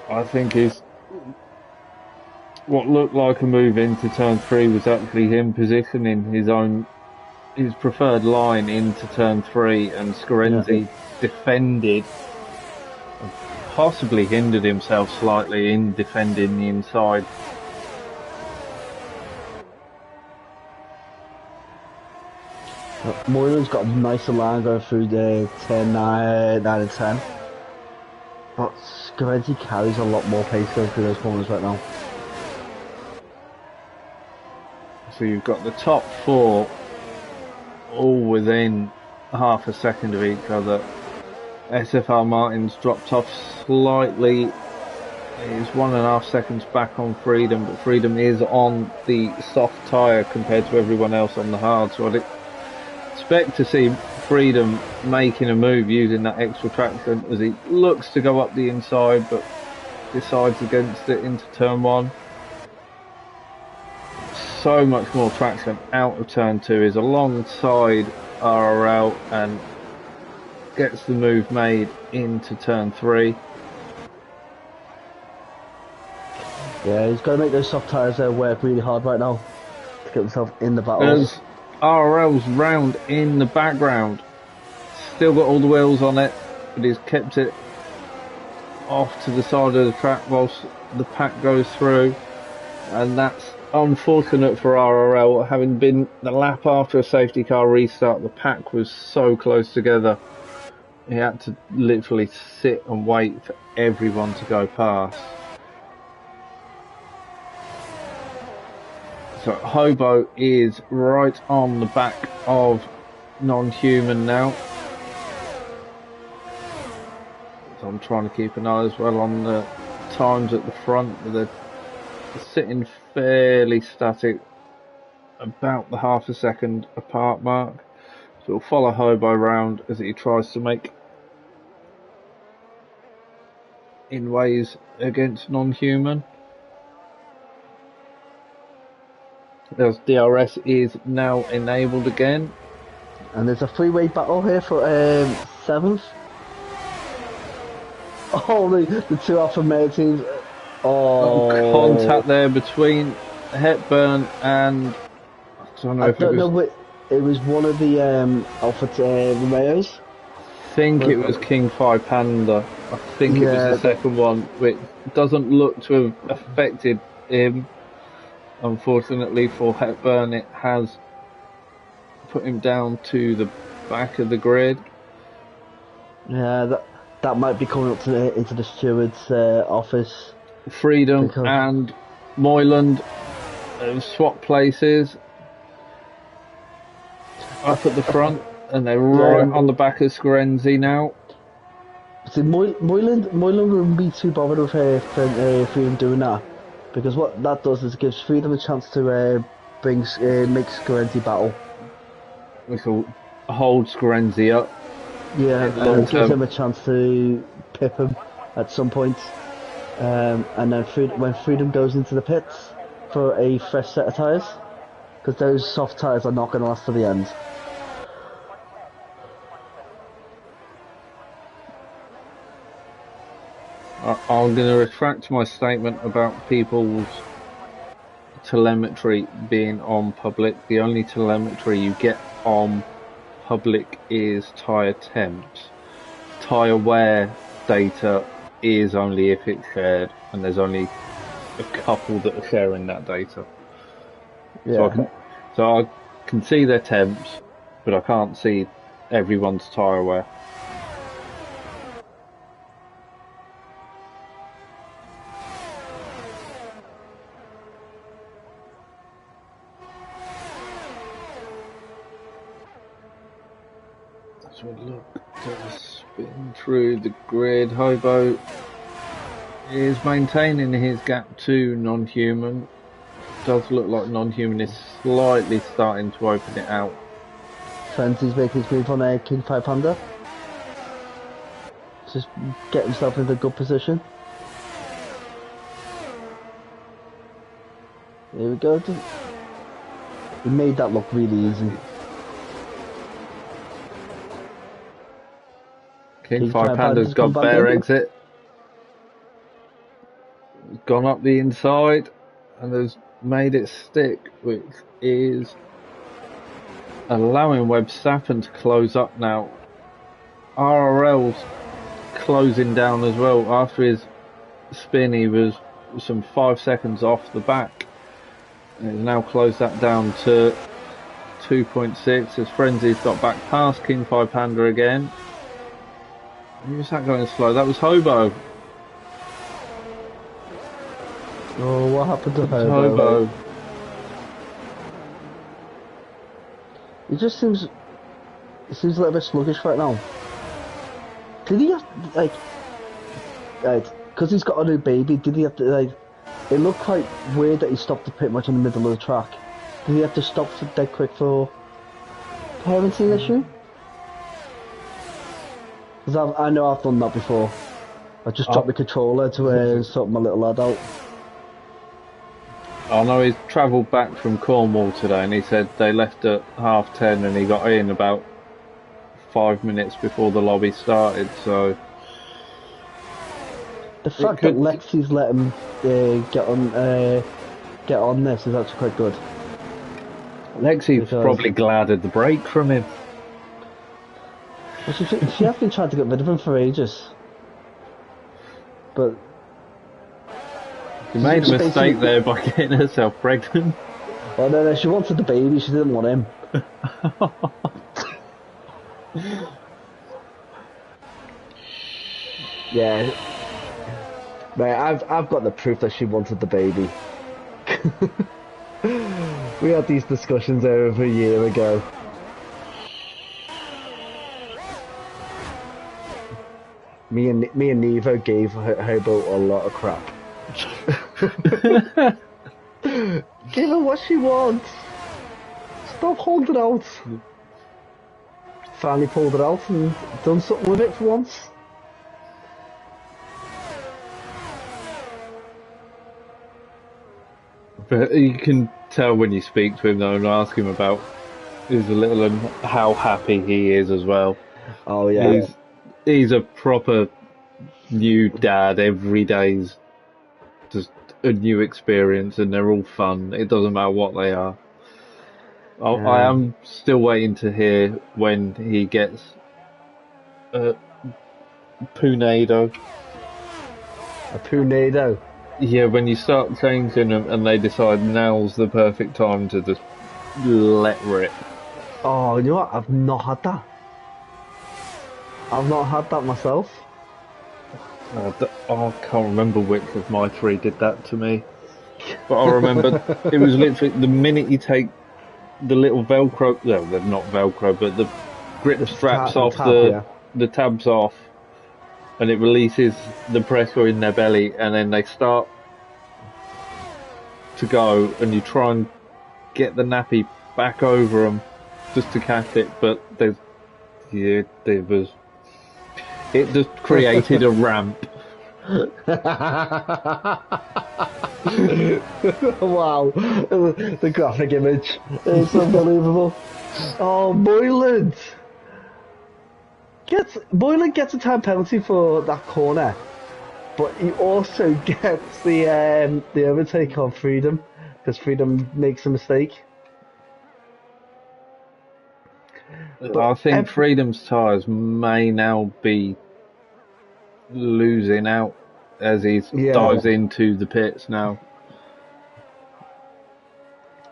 I think what looked like a move into turn 3 was actually him positioning his preferred line into turn 3, and Scarenzi defended, possibly hindered himself slightly in defending the inside. Moylan's got a nicer line going through the 10, 9 and 10. But Scarenzi carries a lot more pace going through those corners right now. So you've got the top 4 all within half a second of each other. SFR Martin's dropped off slightly. He's 1.5 seconds back on Freedom, but Freedom is on the soft tyre compared to everyone else on the hard, so I'd expect to see Freedom making a move using that extra traction as he looks to go up the inside, but decides against it into turn 1. So much more traction out of turn 2, is alongside RRL and gets the move made into turn 3. Yeah, he's got to make those soft tyres work really hard right now to get himself in the battles. There's RRL's round in the background. Still got all the wheels on it, but he's kept it off to the side of the track whilst the pack goes through. And that's unfortunate for RRL. Having been the lap after a safety car restart, the pack was so close together. He had to literally sit and wait for everyone to go past. So Hobo is right on the back of Non-Human now. So I'm trying to keep an eye as well on the times at the front. They're sitting fairly static, about the half a second apart mark. So we'll follow Hobo round as he tries to make inways against Non-Human. As DRS is now enabled again. And there's a three-way battle here for 7th. Oh, the two Alpha Male teams. Oh, contact there between Hepburn and I don't know it was one of the Alpha Romeos. I think it was King 5 Panda. I think it was the second one, which doesn't look to have affected him. Unfortunately for Hepburn, it has put him down to the back of the grid. Yeah, that might be coming up to into the steward's office. Freedom and Moyland swap places up at the front, and they're right on the back of Scarenzi now. See, Moyland wouldn't be too bothered with Freedom doing that, because what that does is it gives Freedom a chance to make Scarenzi battle. Which will hold Scarenzi up. Yeah, and it gives him a chance to pip him at some point. And then when Freedom goes into the pits for a fresh set of tyres, because those soft tyres are not going to last to the end. I'm going to retract my statement about people's telemetry being on public. The only telemetry you get on public is tyre temps. Tyre wear data is only if it's shared, and there's only a couple that are sharing that data. Yeah. So I can see their temps, but I can't see everyone's tyre wear. So look to spin through the grid. Hobo Is maintaining his gap to non-human. Does look like non-human is slightly starting to open it out. Frenzy's making his move on a King 500. Just get himself into a good position. Here we go. He made that look really easy. King 500's got bear exit. Gone up the inside and has made it stick, which is allowing Webb Staffen to close up now. RRL's closing down as well. After his spin, he was some 5 seconds off the back. He's now closed that down to 2.6 as Frenzy's got back past King 500 again. Who's that going slow? That was Hobo. Oh, what happened to Hobo? He just seems a little bit sluggish right now. Did he have, like, because he's got a new baby, did he have to, like, it looked quite weird that he stopped pretty much in the middle of the track. Did he have to stop for dead quick for parenting issue? Because I know I've done that before. I just dropped the controller to sort my little lad out. I know he's travelled back from Cornwall today and he said they left at 10:30 and he got in about 5 minutes before the lobby started, so... The fact that Lexi's let him get on this is actually quite good. Lexi's probably glad of the break from him. Well, she has been trying to get rid of him for ages. But... She made a mistake there by getting herself pregnant. Oh no, she wanted the baby, she didn't want him. Yeah. Mate, I've got the proof that she wanted the baby. We had these discussions over a year ago. Me and Nevo gave Hobo a lot of crap. Give her what she wants. Stop holding out. Finally pulled it out and done something with it for once. But you can tell when you speak to him though and ask him about his little and how happy he is as well. Oh yeah. He's a proper new dad. Every day's just a new experience and they're all fun. It doesn't matter what they are. I am still waiting to hear when he gets Punado. A Punado? Yeah, when you start changing them and they decide now's the perfect time to just let rip. Oh, you know what? I've not had that. I've not had that myself. I can't remember which of my three did that to me. But I remember it was literally the minute you take the little Velcro, no, they're not Velcro, but the grip straps off, the tabs off, and it releases the pressure in their belly, and then they start to go, and you try and get the nappy back over them just to catch it, but it just created a ramp. Wow, the graphic image is unbelievable. Oh, Boylan gets a time penalty for that corner, but he also gets the overtake on Freedom because Freedom makes a mistake. But I think Freedom's tyres may now be losing out as he dives into the pits now.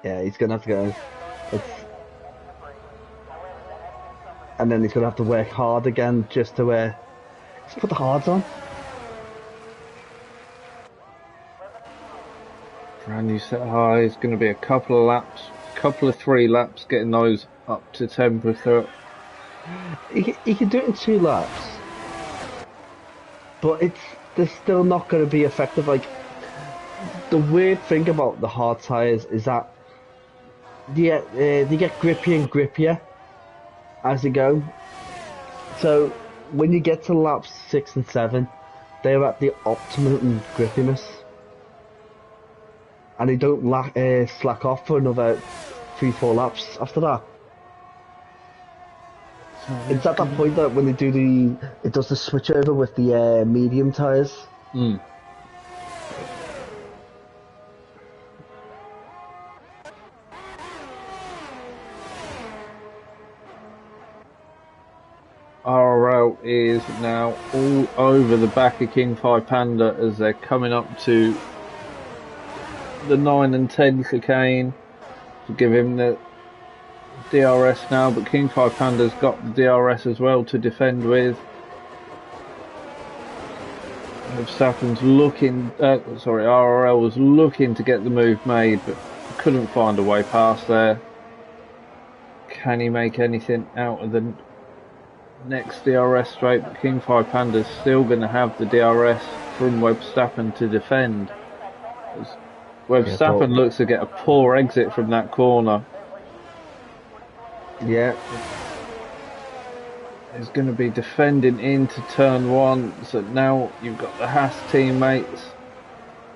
Yeah, he's going to have to go. And then he's going to have to work hard again just to let's put the hards on. Brand new set high. It's going to be a couple of laps, couple of 3 laps, getting those up to temperature. He can do it in 2 laps. but they're still not going to be effective. Like the weird thing about the hard tires is that they get grippier and grippier as they go. So when you get to laps 6 and 7, they're at the optimum grippiness, and they don't slack off for another 3-4 laps after that. So It's at that point that when they it does the switch over with the medium tires. Mm. RRL is now all over the back of King 5 Panda as they're coming up to the 9 and 10 chicane to give him the DRS now, but King 5 Panda's got the DRS as well to defend with. Verstappen's looking, RRL was looking to get the move made, but couldn't find a way past there. Can he make anything out of the next DRS straight? But King 5 Panda's still going to have the DRS from Verstappen to defend. Verstappen looks to get a poor exit from that corner. Yeah. Is going to be defending into turn 1, so now you've got the Haas teammates.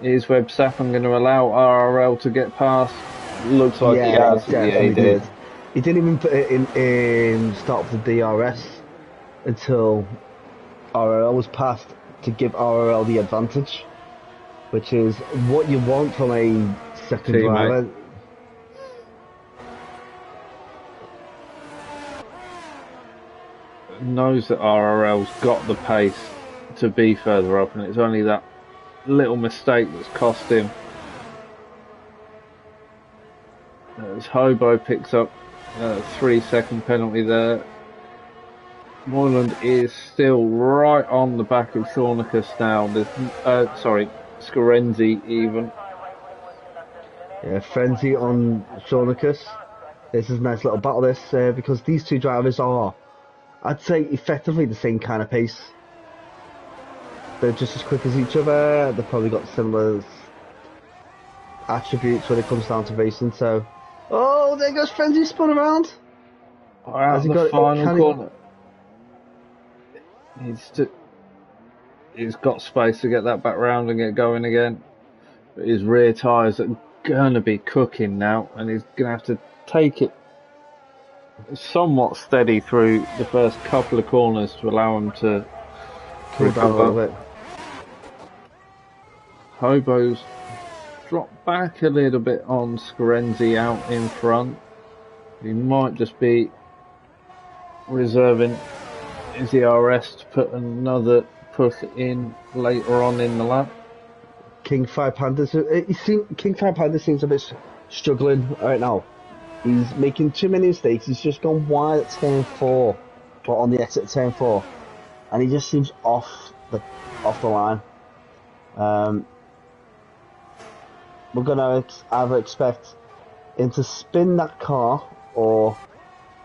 Is Verstappen going to allow RRL to get past? Looks like he has. Yeah, he did. He didn't even put it in start of the DRS until RRL was passed to give RRL the advantage, which is what you want from a second driver. Knows that RRL's got the pace to be further up, and it's only that little mistake that's cost him. As Hobo picks up a 3-second penalty there. Moyland is still right on the back of Shawnicus now. Scorenzi even. Yeah, frenzy on Shawnicus. This is a nice little battle because these two drivers are, I'd say, effectively the same kind of pace. They're just as quick as each other. They've probably got similar attributes when it comes down to racing. So, oh, there goes Frenzy, spun around. Has he got the final corner? He's got space to get that back round and get going again. But his rear tyres are going to be cooking now, and he's going to have to take it somewhat steady through the first couple of corners to allow him to cool down a little bit. Hobo's dropped back a little bit on Scorenzi out in front. He might just be reserving his DRS to put another push in later on in the lap. King 5 Panda seems a bit struggling right now. He's making too many mistakes. He's just gone wide at turn 4, or on the exit at turn 4, and he just seems off the line. We're gonna either expect him to spin that car, or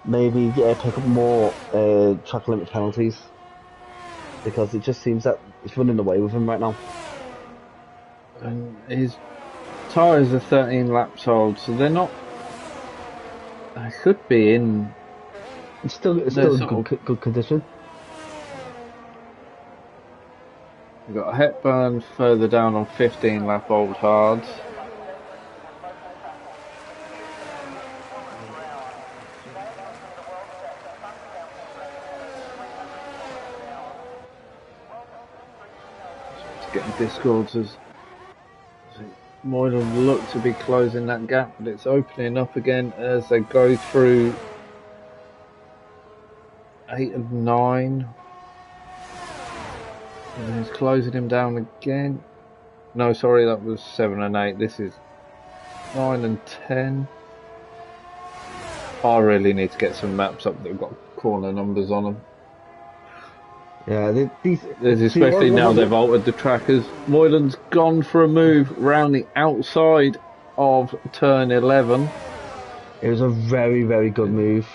maybe pick up more track limit penalties, because it just seems that it's running away with him right now. And his tyres are 13 laps old, so they're not. They should be in. It's still in good condition. We've got a Hepburn further down on 15 lap old hards. Getting discords as Moylan look to be closing that gap, but it's opening up again as they go through 8 and 9. And he's closing him down again. No, sorry, that was 7 and 8. This is 9 and 10. I really need to get some maps up that have got corner numbers on them. Yeah, especially now they've altered the trackers. Moylan's gone for a move round the outside of turn 11. It was a very, very good move,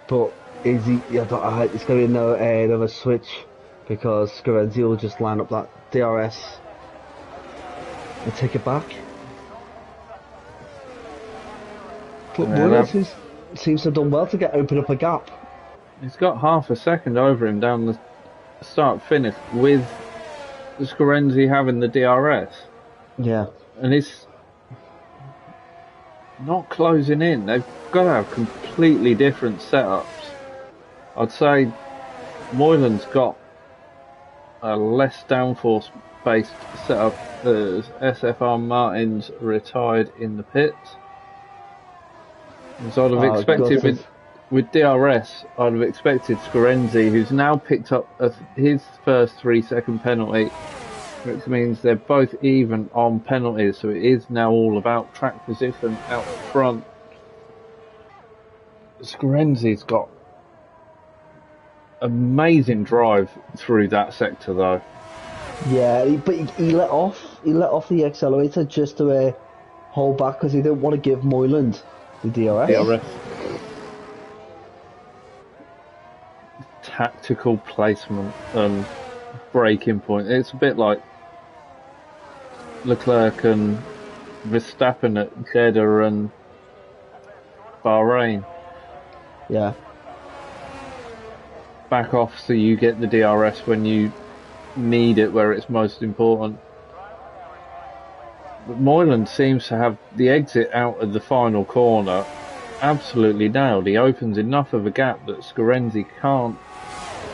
but is he? It's going to be another switch because Scarenzi will just line up that DRS and take it back. But Moylan seems to have done well to open up a gap. He's got half a second over him down the start finish with Scarenzi having the DRS. Yeah. And he's not closing in. They've got to have completely different setups. I'd say Moylan's got a less downforce based setup as SFR Martin's retired in the pits. So I'd have expected with DRS, I'd have expected Scarenzi, who's now picked up his first 3-second penalty, which means they're both even on penalties, so it is now all about track position out front. Scarenzi's got amazing drive through that sector though. Yeah, but he let off the accelerator just to hold back because he didn't want to give Moyland the DRS. Tactical placement and braking point. It's a bit like Leclerc and Verstappen at Jeddah and Bahrain. Yeah. Back off so you get the DRS when you need it, where it's most important. But Moylan seems to have the exit out of the final corner absolutely nailed. He opens enough of a gap that Scarenzi can't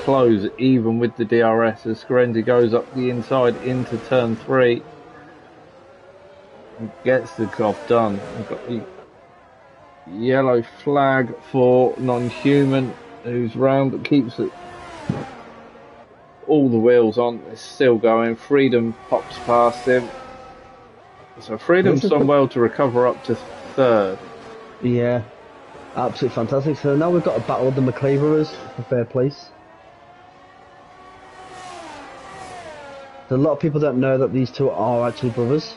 close even with the DRS as Scarenzi goes up the inside into turn 3 and gets the job done. We've got the yellow flag for non-human who's round but keeps it all the wheels on. It's still going. Freedom pops past him. So Freedom's done well to recover up to 3rd. Yeah, absolutely fantastic. So now we've got a battle of the McClaverers for 3rd place. So a lot of people don't know that these two are actually brothers.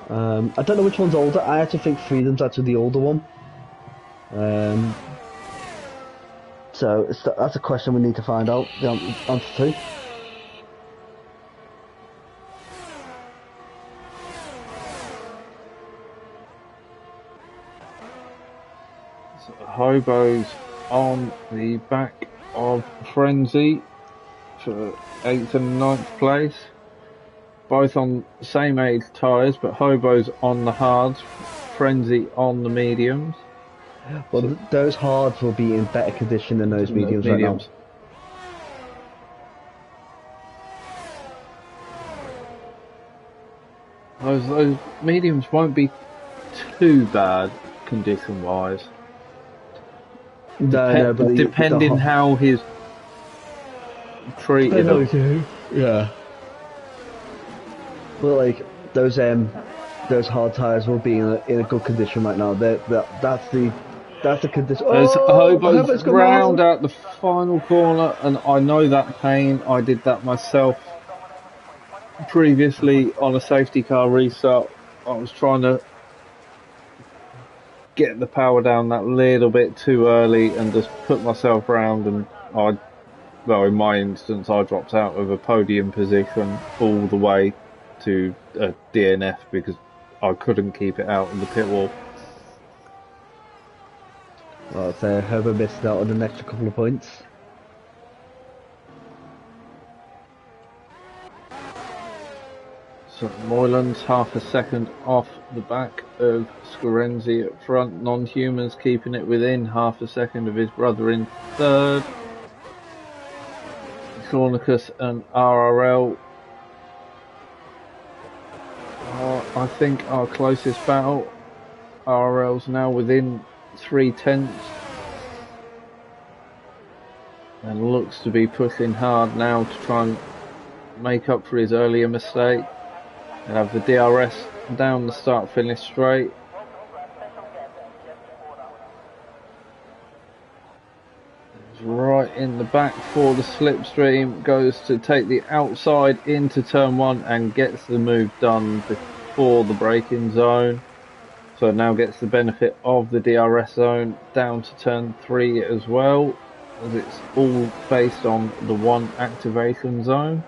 I don't know which one's older. I actually think Freedom's actually the older one. So that's a question we need to find out the answer to. So Hobo's on the back of Frenzy for 8th and 9th place. Both on same age tyres, but Hobo's on the hards, Frenzy on the mediums. Well, so those hards will be in better condition than those mediums right now. Those mediums won't be too bad condition-wise. No, but depending how he's treated them. Yeah. But like those hard tyres will be in a good condition right now. That's the condition. Hobo's round out the final corner, and I know that pain. I did that myself previously on a safety car restart. I was trying to get the power down that little bit too early and just put myself round, and in my instance, I dropped out of a podium position all the way to a DNF because I couldn't keep it out in the pit wall. Well, so Hobo missed out on an extra couple of points. So Moylan's half a second off the back of Scarenzi at front. Non-humans keeping it within half a second of his brother in 3rd. Cornicus and RRL are, I think, our closest battle. RRL's now within 3/10 and looks to be pushing hard now to try and make up for his earlier mistake. He'll have the DRS down the start finish straight. Right in the back for the slipstream, goes to take the outside into turn 1 and gets the move done before the braking zone. So now gets the benefit of the DRS zone down to turn 3 as well. as it's all based on the one activation zone,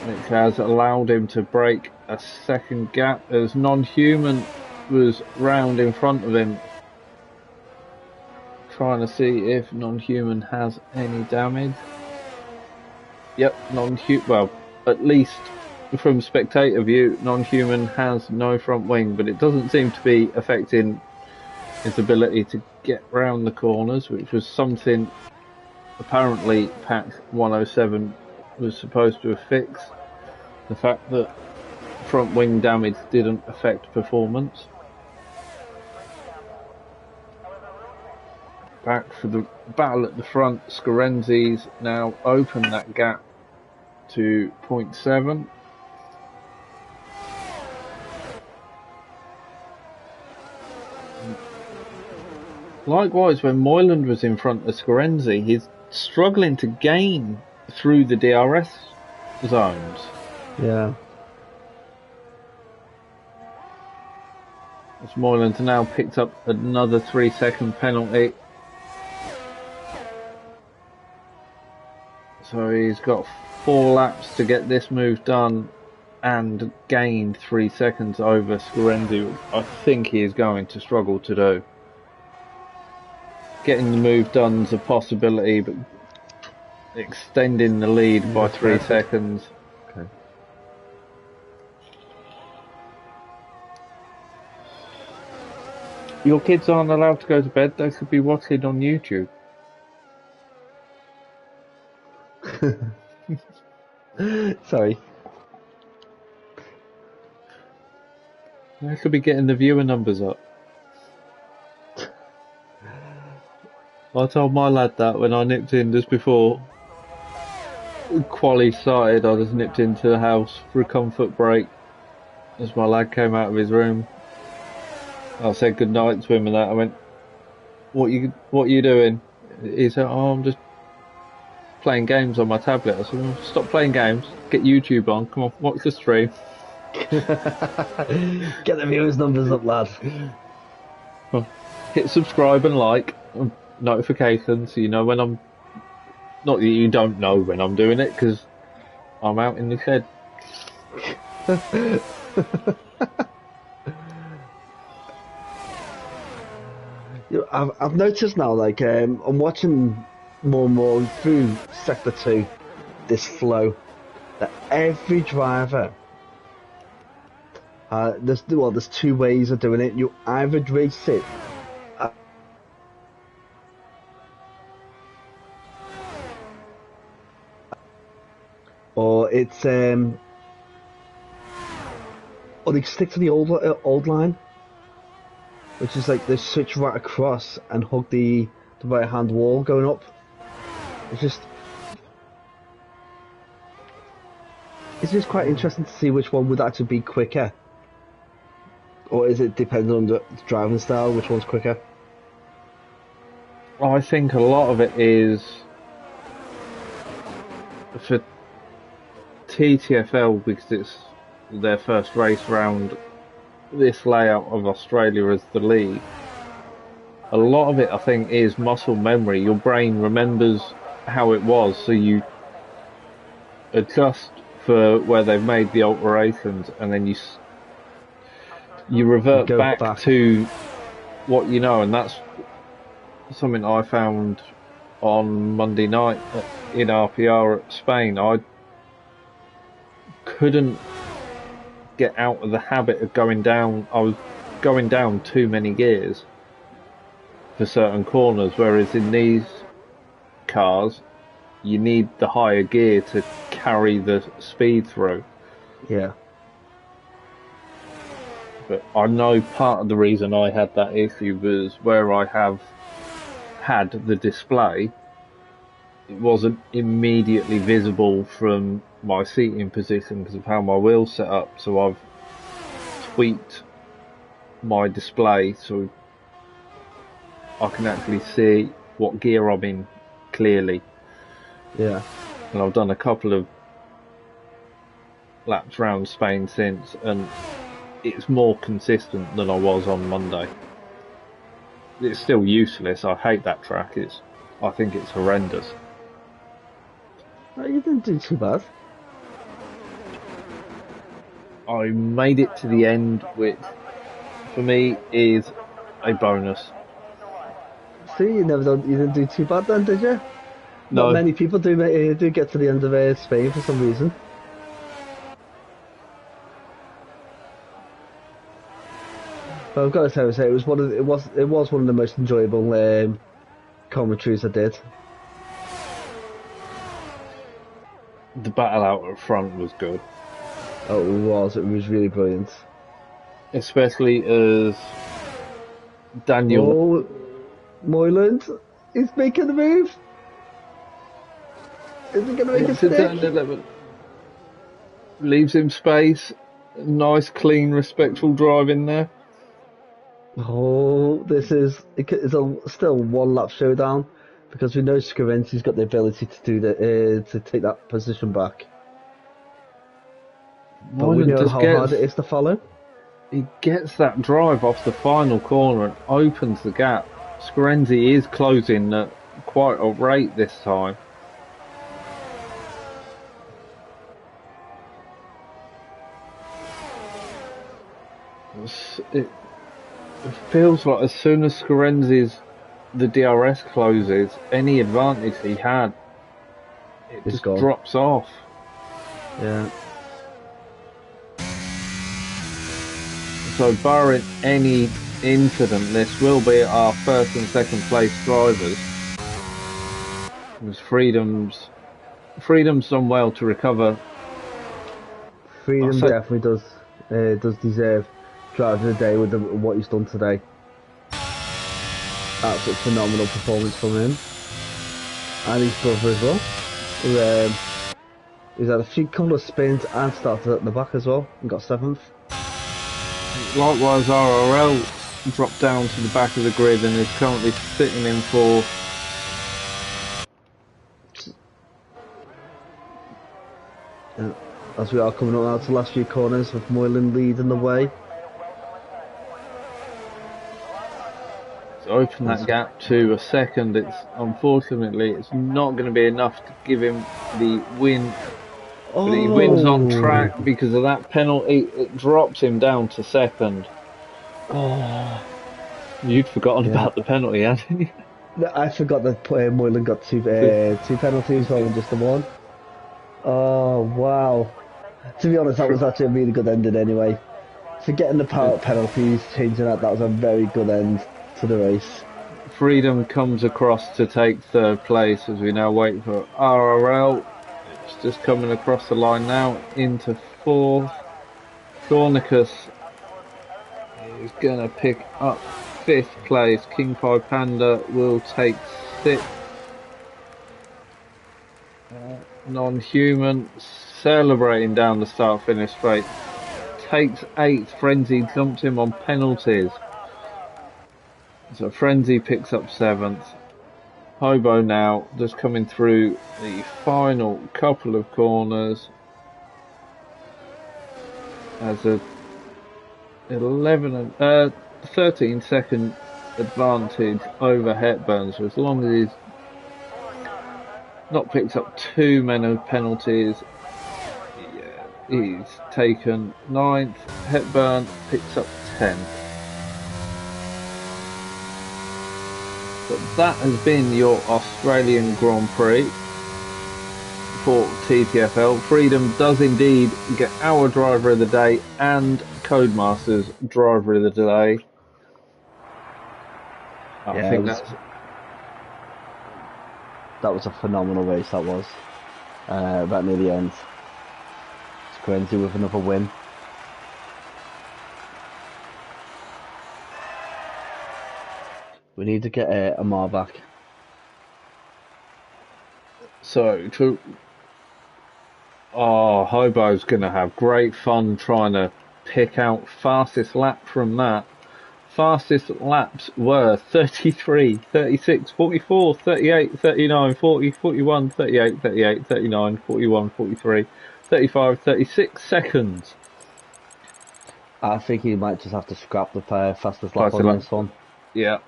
which has allowed him to break a second gap as non-human was round in front of him, trying to see if non-human has any damage. Yep, non-human, well, at least from spectator view, non-human has no front wing, but it doesn't seem to be affecting his ability to get round the corners, which was something apparently Pack 107 was supposed to have fixed. The fact that front wing damage didn't affect performance. Back for the battle at the front, Scorenzi's now opened that gap to 0.7. Likewise, when Moyland was in front of Scorenzi, he's struggling to gain through the DRS zones. Yeah. As Moyland now picked up another 3-second penalty. So he's got 4 laps to get this move done and gained 3 seconds over Scorenzi, which I think he is going to struggle to do. Getting the move done is a possibility, but extending the lead by 3 seconds. Okay. Your kids aren't allowed to go to bed, they could be watching on YouTube. Sorry. They could be getting the viewer numbers up. I told my lad that when I nipped in just before quali started. I just nipped into the house for a comfort break as my lad came out of his room. I said good night to him and that. I went, what you doing? He said, oh, I'm just playing games on my tablet. I said, well, stop playing games, get YouTube on, come on, watch the stream. Get the viewers numbers up, lad. Hit subscribe and like and notifications so you know when I'm, not that you don't know when I'm doing it because I'm out in the shed. I've noticed now, like, I'm watching more and more through Sector 2, this flow, that every driver, there's 2 ways of doing it. You either race it or it's or they stick to the old line, which is like they switch right across and hug the right hand wall going up. It's just quite interesting to see which one would actually be quicker, or is it dependent on the driving style, which one's quicker? I think a lot of it is for TTFL because it's their first race round this layout of Australia as the league. A lot of it, I think, is muscle memory. Your brain remembers how it was, so you adjust for where they've made the alterations, and then you revert back to what you know, and that's something I found on Monday night in RPR at Spain. I couldn't get out of the habit of going down. I was going down too many gears for certain corners, whereas in these cars you need the higher gear to carry the speed through. Yeah. But I know part of the reason I had that issue was where I have had the display, it wasn't immediately visible from my seating position because of how my wheel's set up, so I've tweaked my display so I can actually see what gear I'm in clearly. Yeah. And I've done a couple of laps around Spain since, and it's more consistent than I was on Monday. It's still useless. I hate that track. It's I think it's horrendous. Oh, you didn't do too bad. I made it to the end, which for me is a bonus. See, you didn't do too bad then, did you? Not No, many people do get to the end of Spain for some reason. But I've got to say, it was one of the most enjoyable commentaries I did. the battle out at front was good, Oh, it was really brilliant. especially as Daniel Oh, Moyland is making the move. Is he going to make a into turn stick? 11 leaves him space. Nice, clean, respectful drive in there. Oh, it's still one lap showdown because we know Scarenzi's got the ability to do to take that position back. But we Moylan know just how hard it is to follow. he gets that drive off the final corner and opens the gap. Scarenzi is closing at quite a rate this time. It feels like as soon as the DRS closes, any advantage he had, it It's just gone. drops off. Yeah. So barring any incident, this will be our first and second place drivers. Because Freedom's done well to recover. Freedom So- definitely does deserve driver of the day with what he's done today. Absolute phenomenal performance from him and his brother as well. He's had a couple of spins and started at the back as well and got 7th. Likewise, RRL dropped down to the back of the grid and is currently sitting in fourth. As we are coming up now to the last few corners with Moylan leading the way. To open that gap to a second, unfortunately it's not going to be enough to give him the win. Oh. But he wins on track because of that penalty. It drops him down to second. Oh. You'd forgotten about the penalty, hadn't you? I forgot that Moylan got two penalties rather than just the one. Oh, wow. To be honest, that was actually a really good ending anyway. Forgetting the penalties, changing that was a very good end to the race. Freedom comes across to take third place as we now wait for RRL. It's just coming across the line now into fourth. Cornicus is going to pick up fifth place. King Pie Panda will take sixth. Non-human celebrating down the start-finish straight. Takes eighth. Frenzy jumps him on penalties. So Frenzy picks up seventh. Hobo now just coming through the final couple of corners as a 13 second advantage over Hepburn. So as long as he's not picked up too many penalties, he's taken 9th. Hepburn picks up 10th. But that has been your Australian Grand Prix for TTFL. Freedom does indeed get our driver of the day and Codemasters driver of the day. I think that was a phenomenal race. That was right near the end. Squenzi with another win. We need to get Amar back. So, Hobo's going to have great fun trying to pick out fastest lap from that. Fastest laps were 33, 36, 44, 38, 39, 40, 41, 38, 38, 39, 41, 43, 35, 36 seconds. I think he might just have to scrap the fastest lap on this one. Yeah.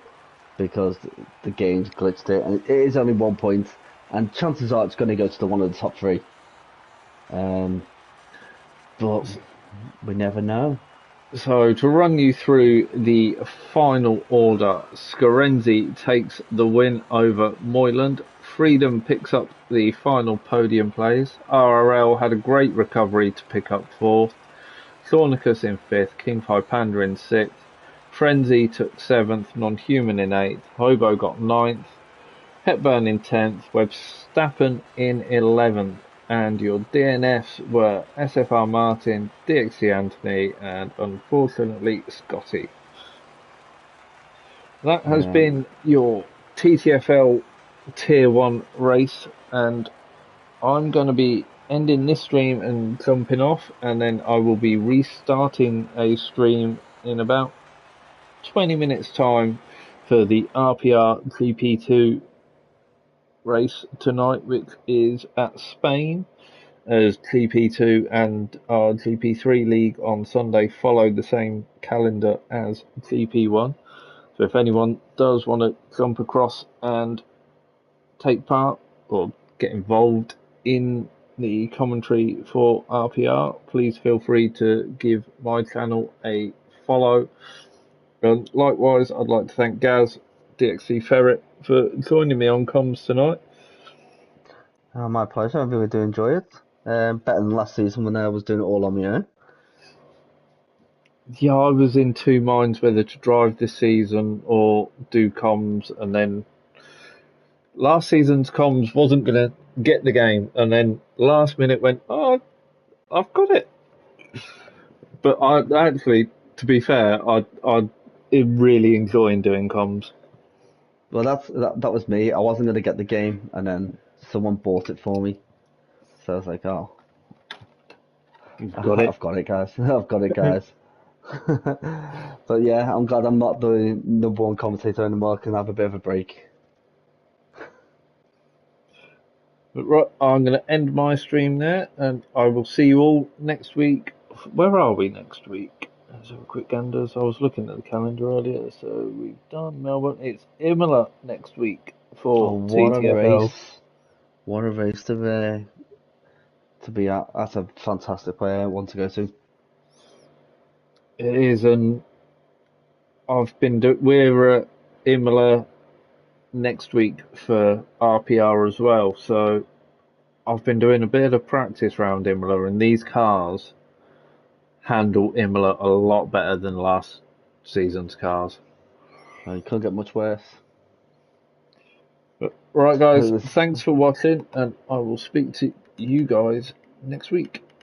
because the game's glitched it, and it is only 1 point, and chances are it's going to go to the one of the top three. Um, but we never know. So to run you through the final order, Scarenzi takes the win over Moyland. Freedom picks up the final podium place. RRL had a great recovery to pick up fourth. Thornicus in fifth. King Phi Panda in sixth. Frenzy took seventh. Non-Human in eighth. Hobo got ninth. Hepburn in 10th, Webstappen in 11th, and your DNFs were SFR Martin, DXC Anthony, and unfortunately Scotty. That has Yeah. been your TTFL Tier 1 race, and I'm going to be ending this stream and jumping off, and then I will be restarting a stream in about 20 minutes time for the RPR GP2 race tonight, which is at Spain, as GP2 and our GP3 league on Sunday follow the same calendar as GP1. So if anyone does want to jump across and take part or get involved in the commentary for RPR, please feel free to give my channel a follow. And likewise, I'd like to thank Gaz, DXC Ferret, for joining me on comms tonight. Oh, my pleasure. I really do enjoy it. Better than last season when I was doing it all on my own. Yeah, I was in two minds whether to drive this season or do comms, and then last season's comms wasn't going to get the game, and then last minute went, oh, I've got it. But I actually, to be fair, I really enjoying doing comms. Well, that was me. I wasn't going to get the game, and then someone bought it for me. So I was like, oh, You've got it. I've got it, guys. I've got it, guys. But yeah, I'm glad I'm not the number one commentator anymore. I can have a bit of a break. But right, I'm going to end my stream there, and I will see you all next week. Where are we next week? Let's have a quick gander. So I was looking at the calendar earlier. So we've done Melbourne. It's Imola next week Oh, for what a TTFL. race! What a race to be at. That's a fantastic player I want to go to. It is, and we're at Imola next week for RPR as well. So I've been doing a bit of practice around Imola, and these cars handle Imola a lot better than last season's cars. You couldn't get much worse. But, right, guys, thanks for watching, and I will speak to you guys next week.